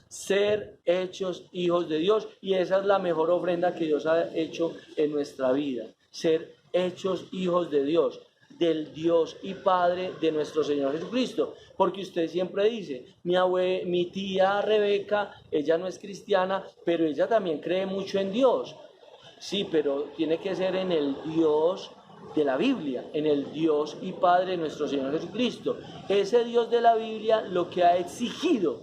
Ser hechos hijos de Dios, y esa es la mejor ofrenda que Dios ha hecho en nuestra vida. Ser hechos hijos de Dios, del Dios y Padre de nuestro Señor Jesucristo. Porque usted siempre dice, mi tía Rebeca, ella no es cristiana, pero ella también cree mucho en Dios. Sí, pero tiene que ser en el Dios de la Biblia, en el Dios y Padre de nuestro Señor Jesucristo. Ese Dios de la Biblia lo que ha exigido,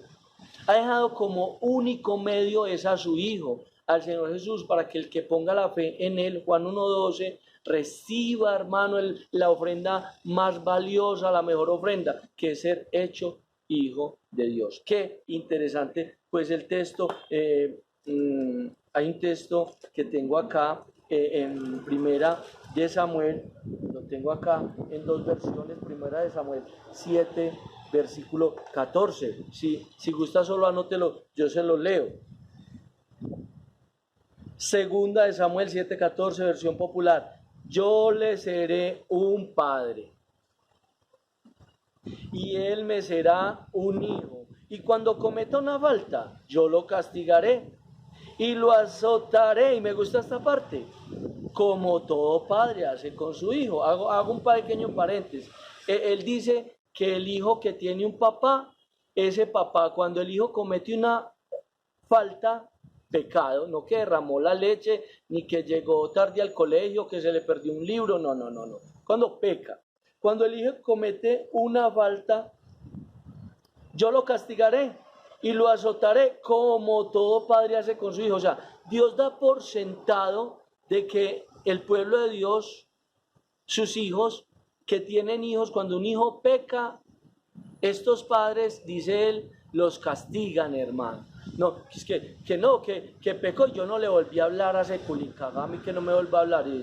ha dejado como único medio es a su Hijo, al Señor Jesús, para que el que ponga la fe en Él, Juan 1:12, reciba, hermano, la ofrenda más valiosa, la mejor ofrenda, que es ser hecho hijo de Dios. Qué interesante, pues el texto, hay un texto que tengo acá en Primera de Samuel, lo tengo acá en dos versiones, Primera de Samuel 7, versículo 14. Si gusta solo anótelo, yo se lo leo. Segunda de Samuel 7:14, versión popular. Yo le seré un padre, y él me será un hijo. Y cuando cometa una falta, yo lo castigaré y lo azotaré. Y me gusta esta parte, como todo padre hace con su hijo. Hago un pequeño paréntesis. Él dice que el hijo que tiene un papá, ese papá, cuando el hijo comete una falta, pecado, no que derramó la leche, ni que llegó tarde al colegio, que se le perdió un libro, no. Cuando peca, cuando el hijo comete una falta, yo lo castigaré y lo azotaré como todo padre hace con su hijo. O sea, Dios da por sentado de que el pueblo de Dios, sus hijos que tienen hijos, cuando un hijo peca, estos padres, dice él, los castigan, hermano. No, es que pecó, yo no le volví a hablar a ese culicaga, a mí que no me vuelva a hablar, y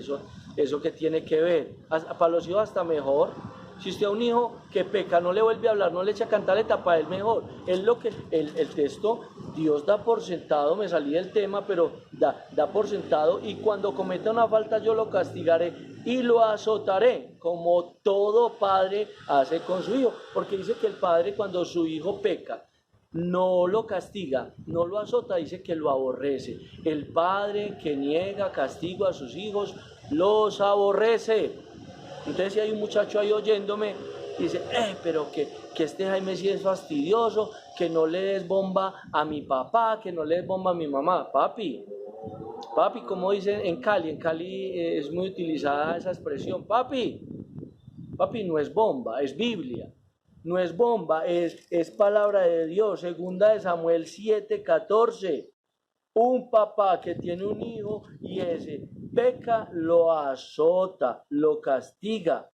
eso que tiene que ver, para los hijos hasta mejor. Si usted a un hijo que peca no le vuelve a hablar, no le echa cantaleta, para él mejor. Es lo que el texto, Dios da por sentado, me salí del tema, pero da por sentado, y cuando cometa una falta yo lo castigaré y lo azotaré, como todo padre hace con su hijo. Porque dice que el padre, cuando su hijo peca, no lo castiga, no lo azota, dice que lo aborrece. El padre que niega castigo a sus hijos, los aborrece. Entonces, si hay un muchacho ahí oyéndome, dice, pero que este Jaime sí es fastidioso, que no le des bomba a mi papá, que no le des bomba a mi mamá. Papi, como dicen en Cali es muy utilizada esa expresión, papi no es bomba, es Biblia. No es bomba, es palabra de Dios. Segunda de Samuel 7:14. Un papá que tiene un hijo y ese peca, lo azota, lo castiga.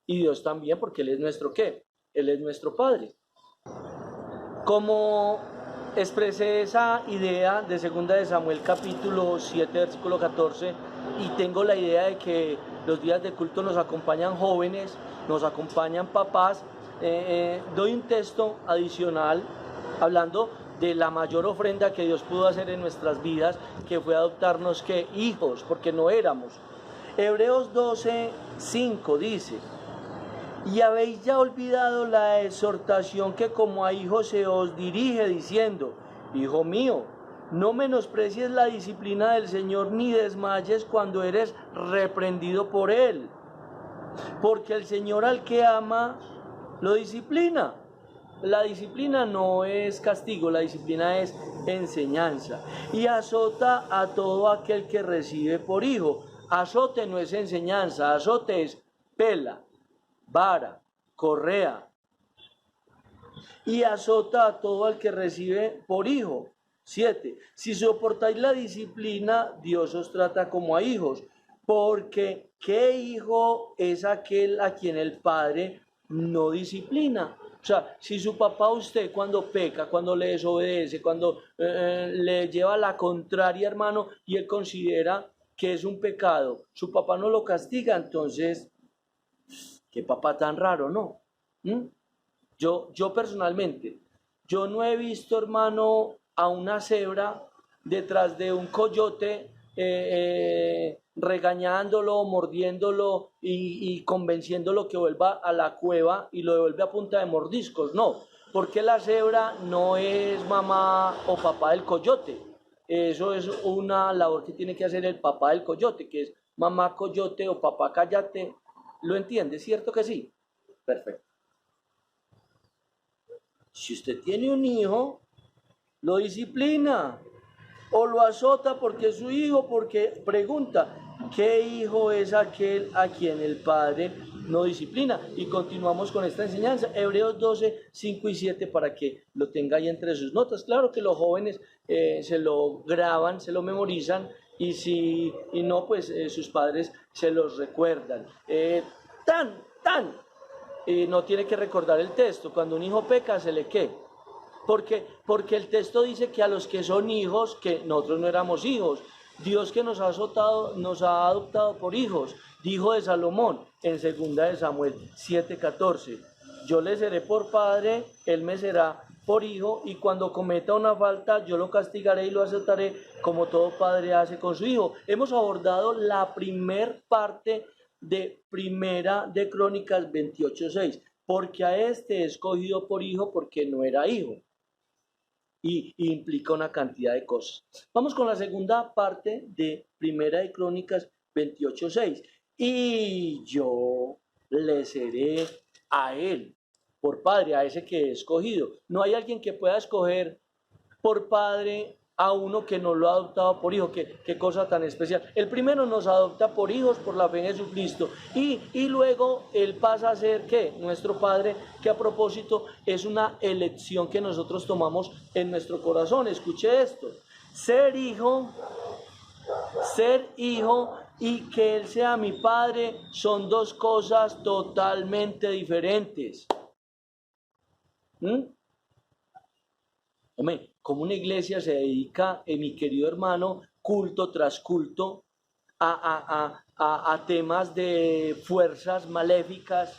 Y Dios también, porque Él es nuestro ¿qué? Él es nuestro Padre. Como expresé esa idea de 2 de Samuel capítulo 7 versículo 14 y tengo la idea de que los días de culto nos acompañan jóvenes, nos acompañan papás. Doy un texto adicional hablando de la mayor ofrenda que Dios pudo hacer en nuestras vidas, que fue adoptarnos que hijos, porque no éramos. Hebreos 12:5 dice: y habéis ya olvidado la exhortación que como a hijos se os dirige, diciendo: hijo mío, no menosprecies la disciplina del Señor, ni desmayes cuando eres reprendido por Él. Porque el Señor al que ama, lo disciplina. La disciplina no es castigo, la disciplina es enseñanza. Y azota a todo aquel que recibe por hijo. Azote no es enseñanza, azote es pela, vara, correa. Y azota a todo al que recibe por hijo. 7. Si soportáis la disciplina, Dios os trata como a hijos. Porque ¿qué hijo es aquel a quien el Padre no disciplina? O sea, si su papá a usted cuando peca, cuando le desobedece, cuando le lleva la contraria, hermano, y él considera que es un pecado, su papá no lo castiga, entonces, qué papá tan raro, ¿no? Yo personalmente, yo no he visto, hermano, a una cebra detrás de un coyote regañándolo, mordiéndolo y convenciéndolo que vuelva a la cueva y lo devuelve a punta de mordiscos. No, porque la cebra no es mamá o papá del coyote. Eso es una labor que tiene que hacer el papá del coyote, que es mamá coyote o papá cállate. ¿Lo entiende? ¿Cierto que sí? Perfecto. Si usted tiene un hijo, lo disciplina o lo azota porque es su hijo, porque pregunta: ¿qué hijo es aquel a quien el Padre no disciplina? Y continuamos con esta enseñanza, Hebreos 12:5 y 7, para que lo tenga ahí entre sus notas. Claro que los jóvenes se lo graban, se lo memorizan, y no, pues sus padres se los recuerdan. No tiene que recordar el texto. Cuando un hijo peca, se le ¿qué? Porque el texto dice que a los que son hijos, que nosotros no éramos hijos, Dios que nos ha azotado, nos ha adoptado por hijos, dijo de Salomón en 2 de Samuel 7:14: yo le seré por padre, él me será por hijo, y cuando cometa una falta, yo lo castigaré y lo azotaré, como todo padre hace con su hijo. Hemos abordado la primer parte de Primera de Crónicas 28:6, porque a este he escogido por hijo porque no era hijo. Y implica una cantidad de cosas. Vamos con la segunda parte de Primera de Crónicas 28:6. Y yo le seré a él por padre, a ese que he escogido. No hay alguien que pueda escoger por padre a uno que no lo ha adoptado por hijo. Qué cosa tan especial. El primero nos adopta por hijos por la fe en Jesucristo, y luego él pasa a ser ¿qué? Nuestro Padre, que a propósito es una elección que nosotros tomamos en nuestro corazón. Escuche esto: ser hijo y que Él sea mi Padre son dos cosas totalmente diferentes. Hombre, como una iglesia se dedica, mi querido hermano, culto tras culto, a temas de fuerzas maléficas,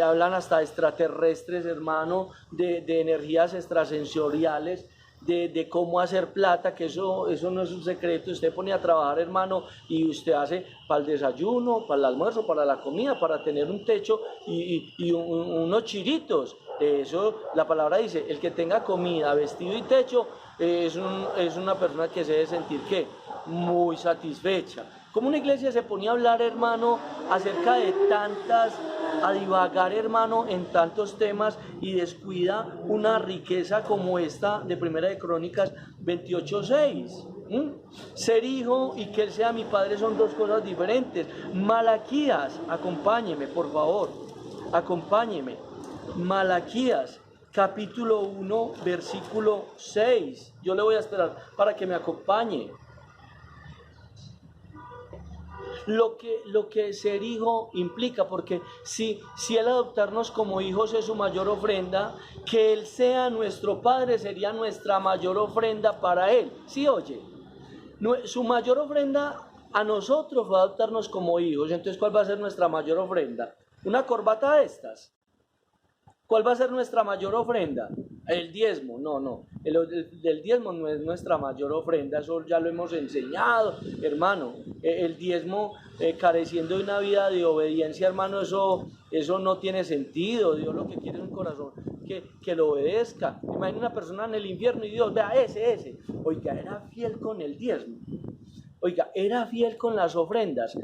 hablan hasta extraterrestres, hermano, de energías extrasensoriales, de cómo hacer plata, que eso no es un secreto. Usted pone a trabajar, hermano, y usted hace para el desayuno, para el almuerzo, para la comida, para tener un techo y unos chiritos. Eso, la palabra dice: el que tenga comida, vestido y techo, es una persona que se debe sentir ¿qué? Muy satisfecha. Como una iglesia se ponía a hablar, hermano, acerca de a divagar, hermano, en tantos temas, y descuida una riqueza como esta de Primera de Crónicas 28:6. Ser hijo y que Él sea mi Padre son dos cosas diferentes. Malaquías, acompáñeme, por favor, acompáñeme. Malaquías, capítulo 1, versículo 6. Yo le voy a esperar para que me acompañe. lo que ser hijo implica, porque si Él adoptarnos como hijos es su mayor ofrenda, que Él sea nuestro Padre sería nuestra mayor ofrenda para Él. ¿Sí oye? Su mayor ofrenda a nosotros fue adoptarnos como hijos. Entonces, ¿cuál va a ser nuestra mayor ofrenda? ¿Una corbata de estas? ¿Cuál va a ser nuestra mayor ofrenda? El diezmo. No. El diezmo no es nuestra mayor ofrenda, eso ya lo hemos enseñado, hermano. El diezmo, careciendo de una vida de obediencia, hermano, eso no tiene sentido. Dios lo que quiere es un corazón que lo obedezca. Imagina una persona en el infierno y Dios, vea, ese. Oiga, era fiel con el diezmo. Oiga, era fiel con las ofrendas.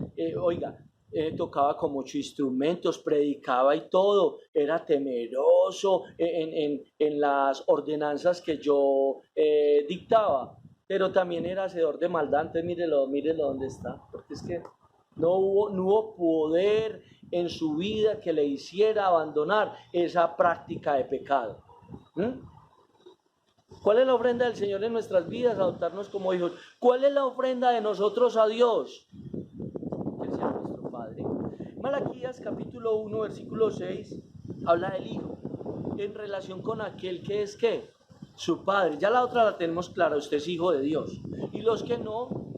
Tocaba con muchos instrumentos, predicaba y todo, era temeroso en las ordenanzas que yo dictaba, pero también era hacedor de maldad. Entonces mírelo dónde está, porque es que no hubo poder en su vida que le hiciera abandonar esa práctica de pecado. ¿Cuál es la ofrenda del Señor en nuestras vidas? Adoptarnos como hijos. ¿Cuál es la ofrenda de nosotros a Dios? Que Él sea nuestro Padre. Malaquías capítulo 1 versículo 6 habla del Hijo en relación con aquel que es ¿qué? Su Padre. Ya la otra la tenemos clara, usted es hijo de Dios. Y los que no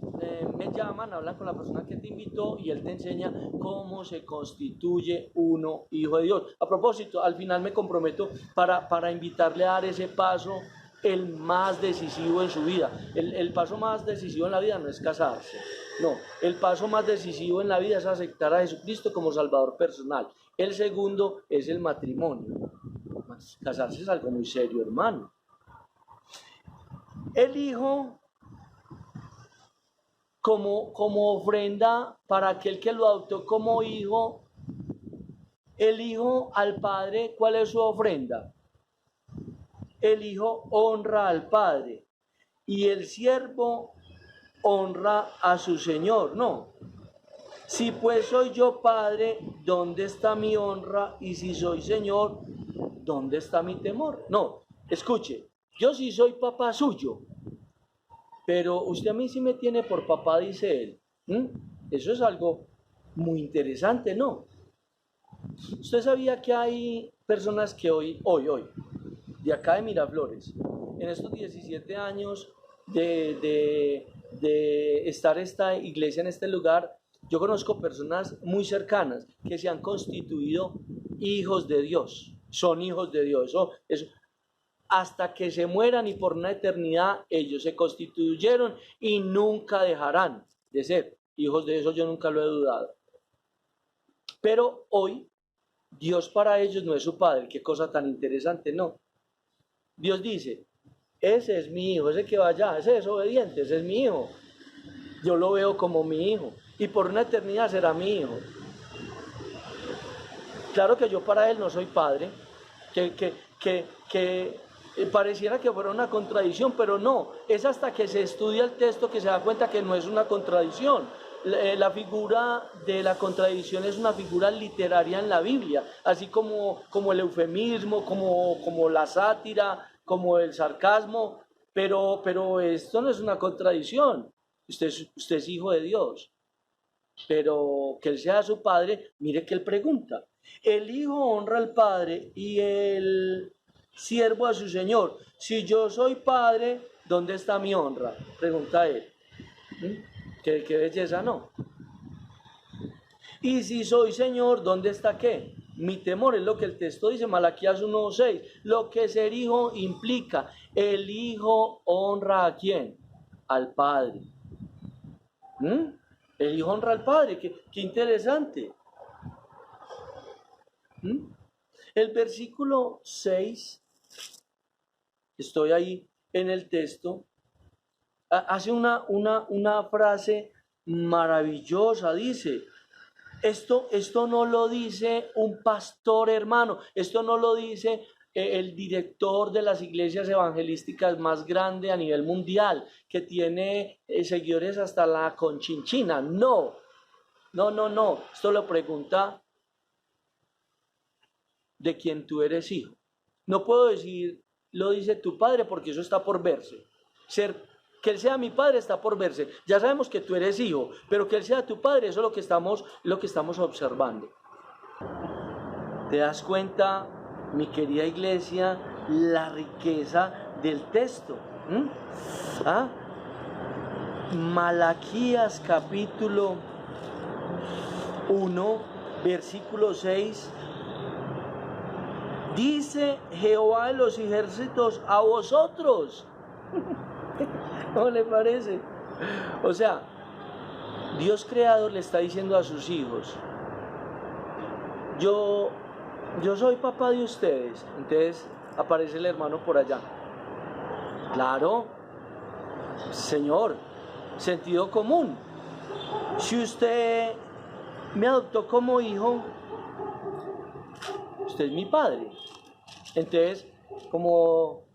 me llaman, hablan con la persona que te invitó y él te enseña cómo se constituye uno hijo de Dios. A propósito, al final me comprometo para invitarle a dar ese paso, el más decisivo en su vida. El paso más decisivo en la vida no es casarse, no, el paso más decisivo en la vida es aceptar a Jesucristo como Salvador personal. El segundo es el matrimonio. Casarse es algo muy serio, hermano. El Hijo como ofrenda para aquel que lo adoptó como hijo, el Hijo al Padre, ¿cuál es su ofrenda? El Hijo honra al Padre y el siervo honra a su Señor. No. Si pues soy yo Padre, ¿dónde está mi honra? Y si soy Señor, ¿dónde está mi temor? No, escuche, yo sí soy papá suyo, pero usted a mí sí me tiene por papá, dice él. Eso es algo muy interesante, ¿no? Usted sabía que hay personas que hoy, de acá de Miraflores, en estos 17 años de estar esta iglesia en este lugar, yo conozco personas muy cercanas que se han constituido hijos de Dios, son hijos de Dios, eso, hasta que se mueran y por una eternidad ellos se constituyeron y nunca dejarán de ser hijos de Dios, yo nunca lo he dudado. Pero hoy Dios para ellos no es su padre, qué cosa tan interesante, no. Dios dice, ese es mi hijo, ese que va allá, ese es obediente, ese es mi hijo. Yo lo veo como mi hijo y por una eternidad será mi hijo. Claro que yo para él no soy padre, que pareciera que fuera una contradicción, pero no, es hasta que se estudia el texto que se da cuenta que no es una contradicción. La figura de la contradicción es una figura literaria en la Biblia, así como el eufemismo, como la sátira, como el sarcasmo, pero esto no es una contradicción. Usted es hijo de Dios, pero que Él sea su Padre. Mire que Él pregunta, el hijo honra al Padre y el siervo a su Señor. Si yo soy Padre, ¿dónde está mi honra? Pregunta Él. Qué belleza, ¿no? Y si soy Señor, ¿dónde está qué? Mi temor, es lo que el texto dice, Malaquías 1:6. Lo que ser hijo implica. El hijo honra ¿a quién? Al Padre. El hijo honra al Padre, qué interesante. El versículo 6, estoy ahí en el texto, hace una frase maravillosa, dice, esto no lo dice un pastor hermano, esto no lo dice el director de las iglesias evangelísticas más grande a nivel mundial, que tiene seguidores hasta la Conchinchina, no, esto lo pregunta de quien tú eres hijo. No puedo decir, lo dice tu padre, porque eso está por verse. Ser que Él sea mi padre está por verse. Ya sabemos que tú eres hijo, pero que Él sea tu padre, eso es lo que estamos observando. ¿Te das cuenta, mi querida iglesia, la riqueza del texto? ¿Ah? Malaquías capítulo 1, versículo 6. Dice Jehová de los ejércitos a vosotros. ¿No le parece? O sea, Dios creador le está diciendo a sus hijos, yo soy papá de ustedes. Entonces aparece el hermano por allá. Claro, Señor, sentido común. Si usted me adoptó como hijo, usted es mi padre. Entonces, como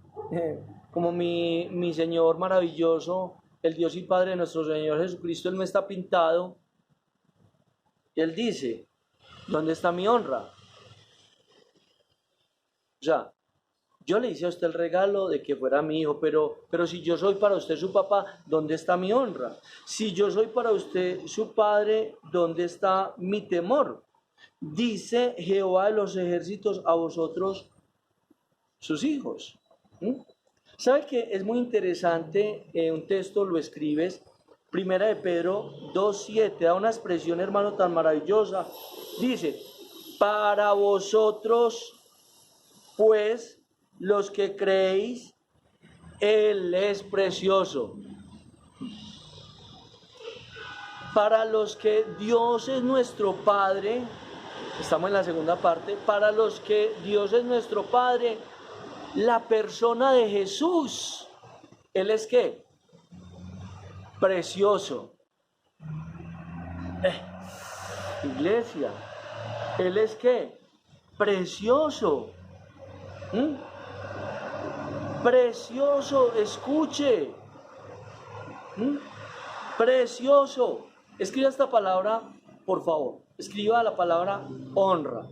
mi Señor maravilloso, el Dios y Padre de nuestro Señor Jesucristo, Él me está pintado. Él dice, ¿dónde está mi honra? O sea, yo le hice a usted el regalo de que fuera mi hijo, pero si yo soy para usted su papá, ¿dónde está mi honra? Si yo soy para usted su padre, ¿dónde está mi temor? Dice Jehová de los ejércitos a vosotros, sus hijos. ¿Sabe que es muy interesante? Un texto lo escribes, Primera de Pedro 2:7, da una expresión, hermano, tan maravillosa. Dice, para vosotros, pues, los que creéis, Él es precioso. Para los que Dios es nuestro Padre, estamos en la segunda parte, para los que Dios es nuestro Padre, la persona de Jesús, ¿Él es qué? Precioso. Iglesia, ¿Él es qué? Precioso. Precioso, escuche. Precioso. Escriba esta palabra, por favor. Escriba la palabra honra.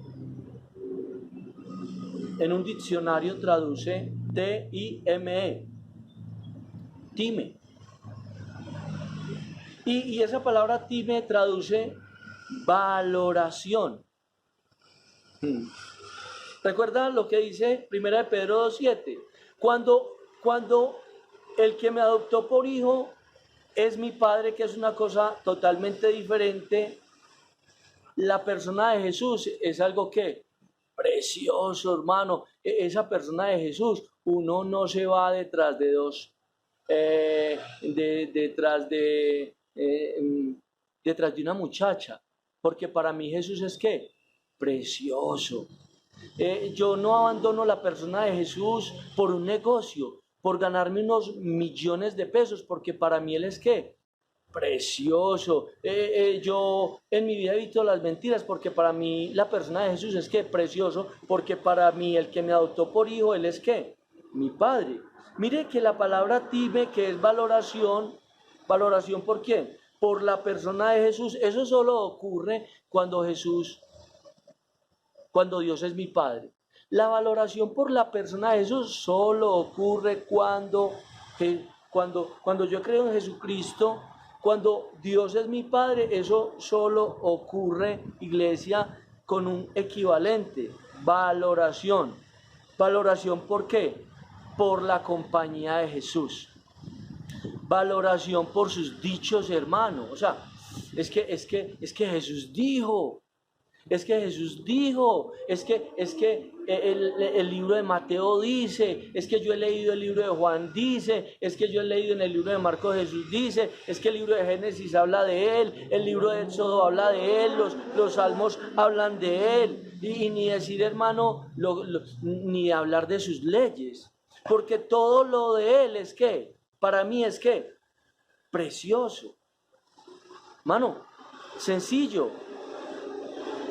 En un diccionario traduce T-I-M-E. Time. Y esa palabra time traduce valoración. ¿Recuerda lo que dice Primera de Pedro 2:7? Cuando el que me adoptó por hijo es mi padre, que es una cosa totalmente diferente, la persona de Jesús es algo que precioso, hermano. Esa persona de Jesús, uno no se va detrás de dos, detrás de una muchacha, porque para mí Jesús es ¿qué? Precioso. Yo no abandono la persona de Jesús por un negocio, por ganarme unos millones de pesos, porque para mí Él es ¿qué? Precioso. Yo en mi vida evito las mentiras, porque para mí la persona de Jesús es ¿qué? Precioso, porque para mí el que me adoptó por hijo, Él es ¿qué? Mi Padre. Mire que la palabra time, que es valoración, ¿valoración por quién? Por la persona de Jesús. Eso solo ocurre cuando Dios es mi Padre. La valoración por la persona de Jesús solo ocurre cuando yo creo en Jesucristo, cuando Dios es mi Padre. Eso solo ocurre, iglesia, con un equivalente, valoración. ¿Valoración por qué? Por la compañía de Jesús. Valoración por sus dichos, hermano. O sea, es que Jesús dijo. Es que Jesús dijo, es que el libro de Mateo dice, es que yo he leído el libro de Juan dice, es que yo he leído en el libro de Marcos Jesús dice, es que el libro de Génesis habla de Él, el libro de Éxodo habla de Él, los salmos hablan de Él, y ni decir, hermano, ni hablar de sus leyes, porque todo lo de Él es que, para mí es que, precioso. Hermano, sencillo.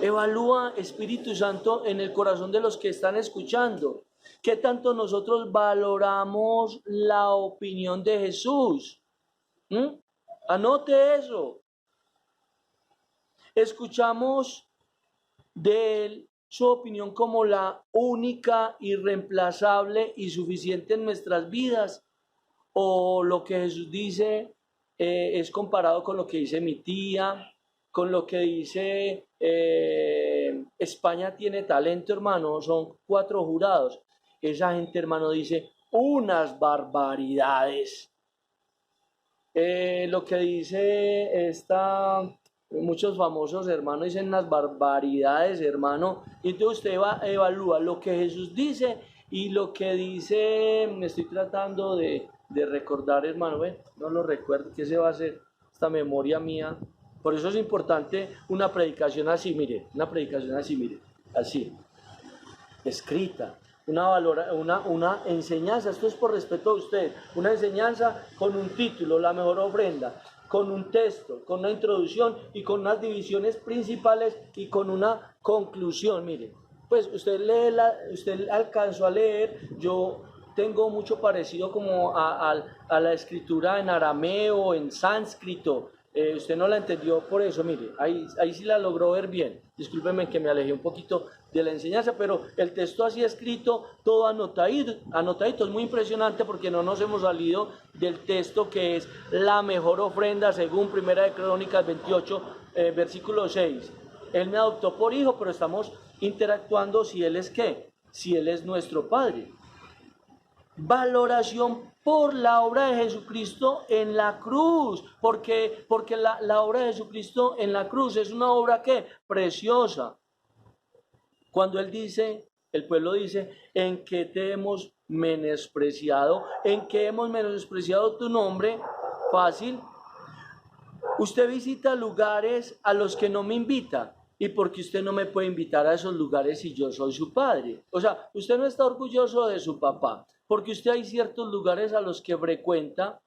Evalúa, Espíritu Santo, en el corazón de los que están escuchando, ¿qué tanto nosotros valoramos la opinión de Jesús? Anote eso. Escuchamos de Él su opinión como la única, irreemplazable y suficiente en nuestras vidas, o lo que Jesús dice es comparado con lo que dice mi tía, con lo que dice España tiene talento, hermano, son 4 jurados. Esa gente, hermano, dice unas barbaridades. Lo que dice muchos famosos, hermano, dicen unas barbaridades, hermano. Y entonces usted evalúa lo que Jesús dice y lo que dice, me estoy tratando de recordar, hermano, no lo recuerdo, ¿qué se va a hacer? Esta memoria mía. Por eso es importante una predicación así, mire, así, escrita. Una enseñanza, esto es por respeto a usted, una enseñanza con un título, la mejor ofrenda, con un texto, con una introducción y con unas divisiones principales y con una conclusión. Mire, pues usted usted alcanzó a leer, yo tengo mucho parecido como a la escritura en arameo, en sánscrito. Usted no la entendió por eso, mire, ahí sí la logró ver bien. Discúlpeme que me alejé un poquito de la enseñanza, pero el texto así escrito, todo anotadito, es muy impresionante porque no nos hemos salido del texto que es la mejor ofrenda según Primera de Crónicas 28, versículo 6. Él me adoptó por hijo, pero estamos interactuando si Él es ¿qué? Si Él es nuestro Padre. Valoración por la obra de Jesucristo en la cruz, porque la obra de Jesucristo en la cruz es una obra que preciosa. Cuando él dice, el pueblo dice, ¿en qué te hemos menospreciado? ¿En qué hemos menospreciado tu nombre? Fácil. Usted visita lugares a los que no me invita. ¿Y por qué usted no me puede invitar a esos lugares si yo soy su padre? O sea, usted no está orgulloso de su papá, porque usted hay ciertos lugares a los que frecuenta.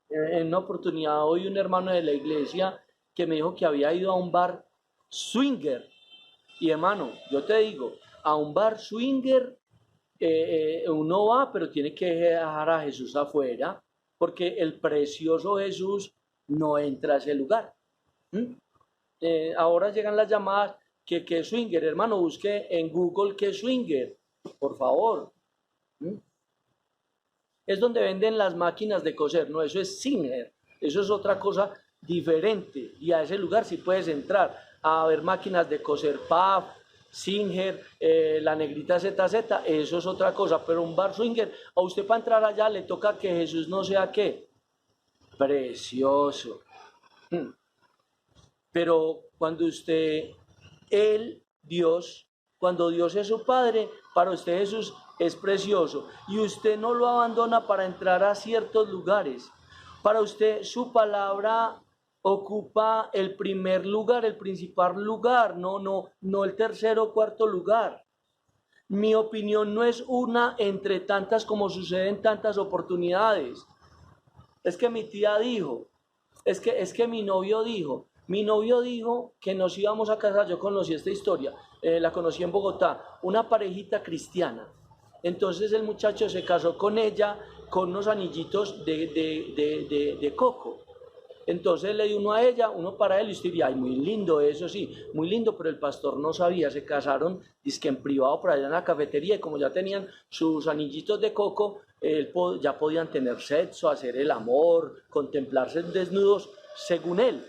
En una oportunidad hoy un hermano de la iglesia que me dijo que había ido a un bar swinger. Y hermano, yo te digo, a un bar swinger uno va, pero tiene que dejar a Jesús afuera, porque el precioso Jesús no entra a ese lugar. Ahora llegan las llamadas que es swinger, hermano, busque en Google qué es swinger, por favor. Es donde venden las máquinas de coser, no, eso es Singer, eso es otra cosa diferente, y a ese lugar sí puedes entrar a ver máquinas de coser, Paf, Singer, la negrita ZZ, eso es otra cosa, pero un bar swinger, a usted para entrar allá le toca que Jesús no sea ¿qué? Precioso. Pero cuando cuando Dios es su Padre, para usted Jesús es precioso y usted no lo abandona para entrar a ciertos lugares. Para usted su palabra ocupa el primer lugar, el principal lugar, no el tercer o cuarto lugar. Mi opinión no es una entre tantas como sucede en tantas oportunidades. Es que mi tía dijo, es que mi novio dijo que nos íbamos a casar. Yo conocí esta historia, la conocí en Bogotá, una parejita cristiana. Entonces el muchacho se casó con ella con unos anillitos de coco. Entonces le dio uno a ella, uno para él, y usted diría, ay, muy lindo, eso sí, muy lindo, pero el pastor no sabía, se casaron, dizque en privado por allá en la cafetería, y como ya tenían sus anillitos de coco, ya podían tener sexo, hacer el amor, contemplarse desnudos, según él.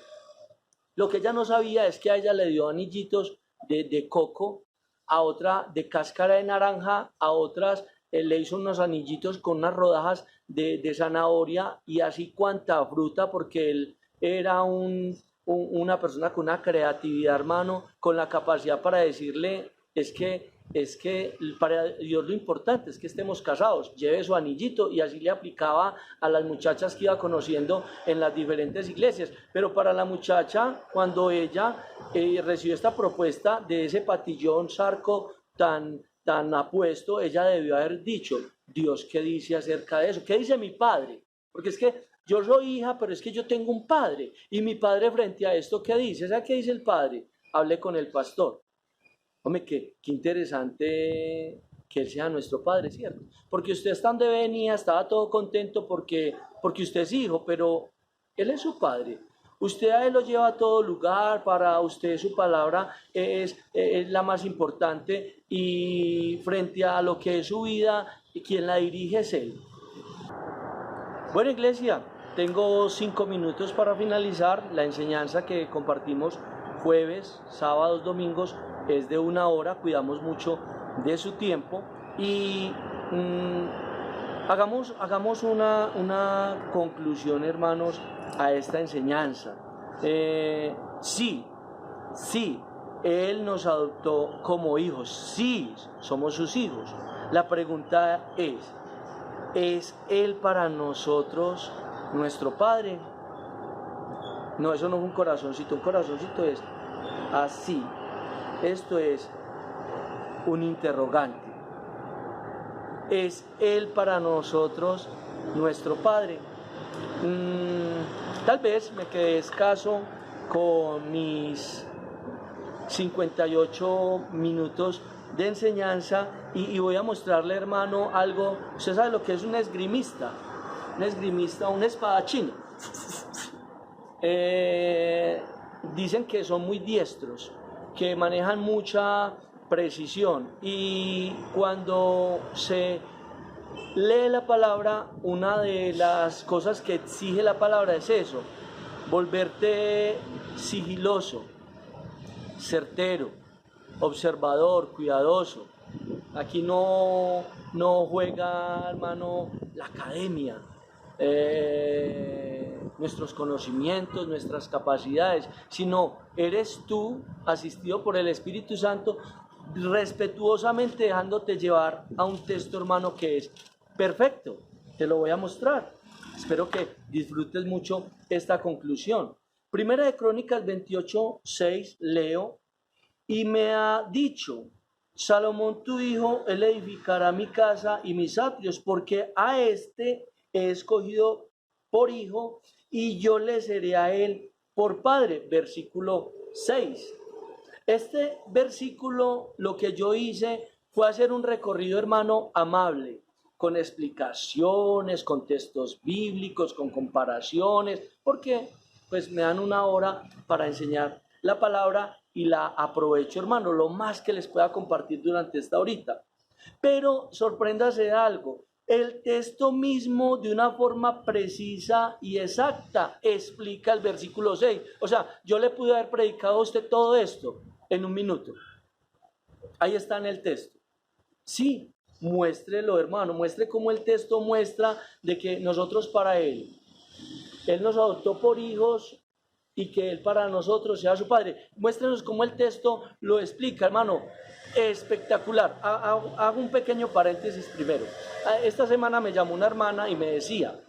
Lo que ella no sabía es que a ella le dio anillitos de coco, a otra de cáscara de naranja, a otras le hizo unos anillitos con unas rodajas de zanahoria y así cuanta fruta, porque él era una persona con una creatividad, hermano, con la capacidad para decirle, es que para Dios lo importante es que estemos casados, lleve su anillito, y así le aplicaba a las muchachas que iba conociendo en las diferentes iglesias. Pero para la muchacha, cuando ella recibió esta propuesta de ese patillón zarco tan apuesto, ella debió haber dicho, Dios, ¿qué dice acerca de eso? ¿Qué dice mi padre? Porque es que yo soy hija, pero es que yo tengo un padre, y mi padre frente a esto, ¿qué dice? ¿Sabe qué dice el padre? Hablé con el pastor. Hombre, qué interesante que Él sea nuestro Padre, ¿cierto? Porque usted hasta donde venía estaba todo contento porque usted es hijo, pero Él es su Padre. Usted a Él lo lleva a todo lugar, para usted su palabra es la más importante, y frente a lo que es su vida, quien la dirige es Él. Bueno, iglesia, tengo 5 minutos para finalizar. La enseñanza que compartimos jueves, sábados, domingos es de 1 hora. Cuidamos mucho de su tiempo y hagamos una conclusión, hermanos, a esta enseñanza. Sí, Él nos adoptó como hijos. Sí, somos sus hijos. La pregunta ¿es Él para nosotros nuestro Padre? No, eso no es un corazoncito es así. Esto es un interrogante. ¿Es Él para nosotros nuestro Padre? Tal vez me quedé escaso con mis 58 minutos de enseñanza y voy a mostrarle, hermano, algo. Usted sabe lo que es un esgrimista, un espadachín. Dicen que son muy diestros, que manejan mucha precisión, y cuando se lee la palabra, una de las cosas que exige la palabra es eso: volverte sigiloso, certero, observador, cuidadoso. Aquí no juega, hermano, la academia, nuestros conocimientos, nuestras capacidades, sino eres tú, asistido por el Espíritu Santo, respetuosamente dejándote llevar a un texto, hermano, que es perfecto. Te lo voy a mostrar. Espero que disfrutes mucho esta conclusión. Primera de Crónicas 28:6, leo: y me ha dicho Salomón tu hijo, él edificará mi casa y mis atrios, porque a este he escogido por hijo, y yo le seré a él por padre. Versículo 6. Este versículo, lo que yo hice fue hacer un recorrido, hermano, amable, con explicaciones, con textos bíblicos, con comparaciones, porque pues me dan 1 hora para enseñar la palabra y la aprovecho, hermano, lo más que les pueda compartir durante esta horita. Pero sorpréndase de algo: el texto mismo, de una forma precisa y exacta, explica el versículo 6. O sea, yo le pude haber predicado a usted todo esto en 1 minuto. Ahí está en el texto. Sí, muéstrelo, hermano, muestre cómo el texto muestra de que nosotros para Él nos adoptó por hijos, y que Él para nosotros sea su Padre. Muéstrenos cómo el texto lo explica, hermano. Espectacular. Hago un pequeño paréntesis primero. Esta semana me llamó una hermana y me decía: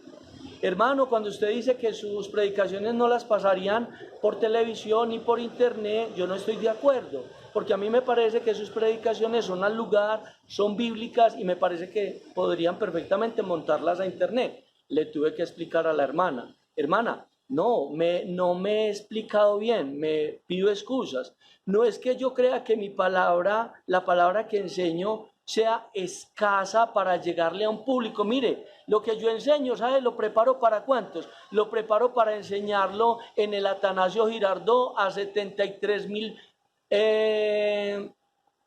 hermano, cuando usted dice que sus predicaciones no las pasarían por televisión ni por internet, yo no estoy de acuerdo, porque a mí me parece que sus predicaciones son al lugar, son bíblicas, y me parece que podrían perfectamente montarlas a internet. Le tuve que explicar a la hermana: hermana, no me he explicado bien, me pido excusas. No es que yo crea que mi palabra, la palabra que enseño, sea escasa para llegarle a un público. Mire, lo que yo enseño, ¿sabe? Lo preparo para ¿cuántos? Lo preparo para enseñarlo en el Atanasio Girardot a 73,000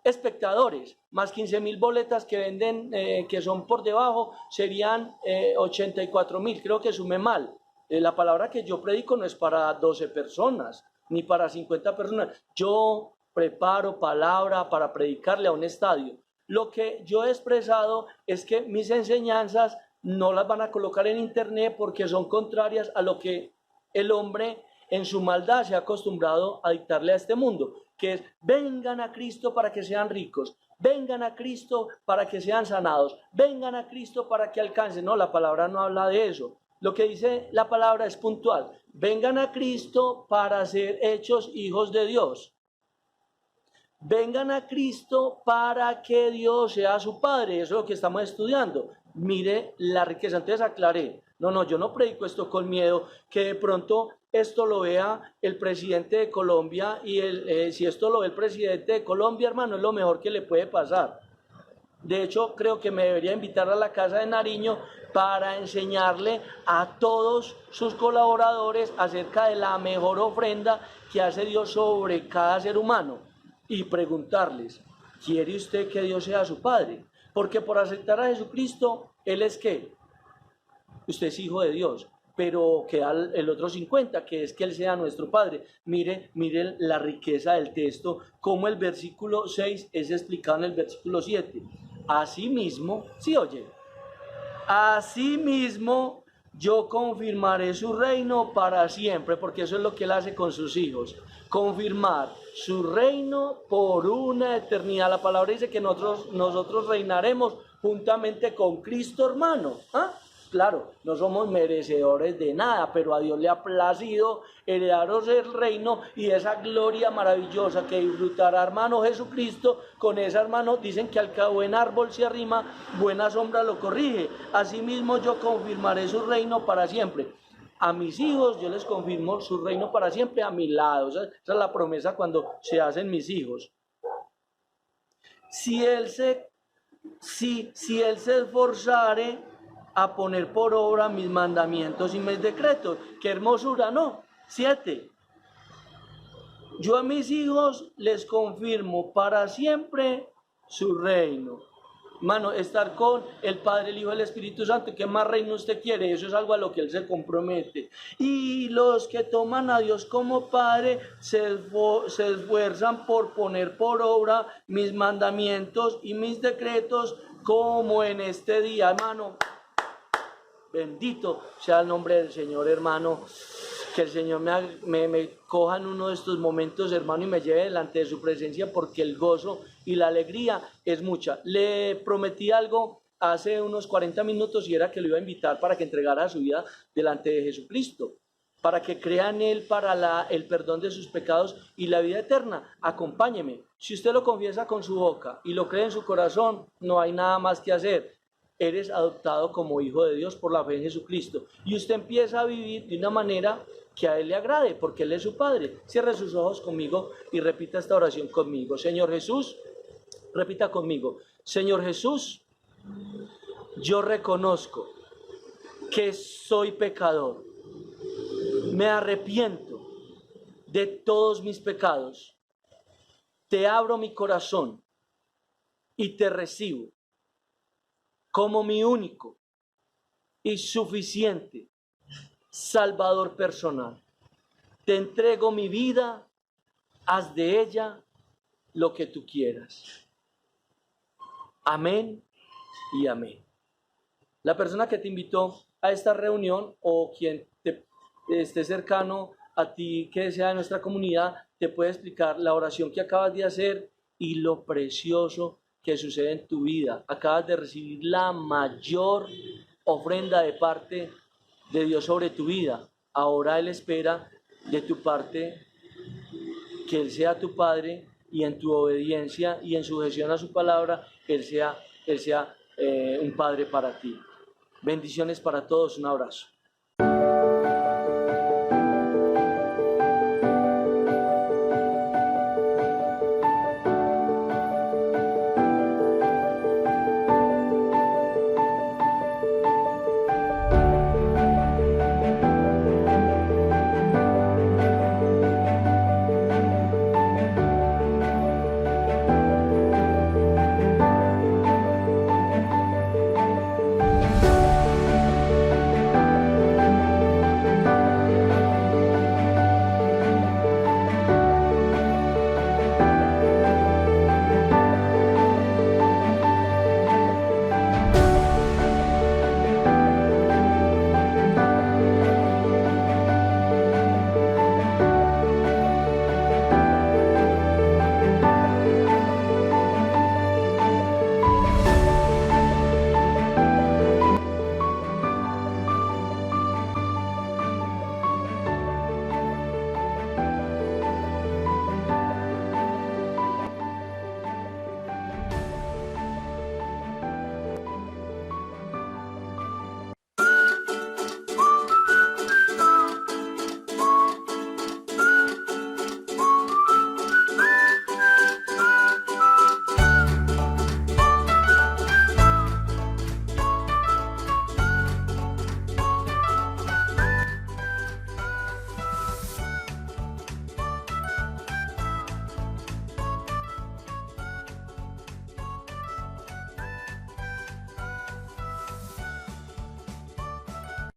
espectadores, más 15,000 boletas que venden, que son por debajo, serían 84,000, creo que sumé mal. La palabra que yo predico no es para 12 personas, ni para 50 personas. Yo preparo palabra para predicarle a un estadio. Lo que yo he expresado es que mis enseñanzas no las van a colocar en internet, porque son contrarias a lo que el hombre en su maldad se ha acostumbrado a dictarle a este mundo, que es: vengan a Cristo para que sean ricos, vengan a Cristo para que sean sanados, vengan a Cristo para que alcancen. No, la palabra no habla de eso. Lo que dice la palabra es puntual: vengan a Cristo para ser hechos hijos de Dios. Vengan a Cristo para que Dios sea su Padre. Eso es lo que estamos estudiando. Mire la riqueza. Entonces aclaré: no, yo no predico esto con miedo, que de pronto esto lo vea el presidente de Colombia, y si esto lo ve el presidente de Colombia, hermano, es lo mejor que le puede pasar. De hecho, creo que me debería invitar a la casa de Nariño para enseñarle a todos sus colaboradores acerca de la mejor ofrenda que hace Dios sobre cada ser humano, y preguntarles: ¿quiere usted que Dios sea su Padre? Porque por aceptar a Jesucristo, Él es ¿qué? usted es hijo de Dios, pero queda el otro 50, que es que Él sea nuestro Padre. Mire la riqueza del texto, como el versículo 6 es explicado en el versículo 7. Asimismo, ¿sí oye? Asimismo, yo confirmaré su reino para siempre, porque eso es lo que Él hace con sus hijos. Confirmar su reino por una eternidad. La palabra dice que nosotros reinaremos juntamente con Cristo, hermano. ¿Ah? Claro, no somos merecedores de nada, pero a Dios le ha placido heredaros el reino y esa gloria maravillosa que disfrutará, hermano Jesucristo. Con esa, hermano, dicen que al cabo en árbol se arrima, buena sombra lo corrige. Asimismo yo confirmaré su reino para siempre. A mis hijos yo les confirmo su reino para siempre a mi lado. Esa es la promesa cuando se hacen mis hijos. Si él se esforzare a poner por obra mis mandamientos y mis decretos. ¡Qué hermosura!, ¿no? 7. Yo a mis hijos les confirmo para siempre su reino. Hermano, estar con el Padre, el Hijo y el Espíritu Santo, ¿qué más reino usted quiere? Eso es algo a lo que Él se compromete. Y los que toman a Dios como Padre se esfuerzan por poner por obra mis mandamientos y mis decretos, como en este día, hermano. Bendito sea el nombre del Señor, hermano. Que el Señor me coja en uno de estos momentos, hermano, y me lleve delante de su presencia, porque el gozo y la alegría es mucha. Le prometí algo hace unos 40 minutos y era que lo iba a invitar para que entregara su vida delante de Jesucristo, para que crea en Él para el perdón de sus pecados y la vida eterna. Acompáñeme. Si usted lo confiesa con su boca y lo cree en su corazón, no hay nada más que hacer. Eres adoptado como hijo de Dios por la fe en Jesucristo. Y usted empieza a vivir de una manera que a Él le agrade, porque Él es su Padre. Cierre sus ojos conmigo y repita esta oración conmigo. Señor Jesús, repita conmigo. Señor Jesús, yo reconozco que soy pecador. Me arrepiento de todos mis pecados. Te abro mi corazón y te recibo como mi único y suficiente Salvador personal. Te entrego mi vida, haz de ella lo que tú quieras. Amén y amén. La persona que te invitó a esta reunión o quien esté cercano a ti, que sea de nuestra comunidad, te puede explicar la oración que acabas de hacer y lo precioso que sucede en tu vida. Acabas de recibir la mayor ofrenda de parte de Dios sobre tu vida. Ahora Él espera de tu parte que Él sea tu Padre, y en tu obediencia y en sujeción a su palabra, Él sea un Padre para ti. Bendiciones para todos, un abrazo.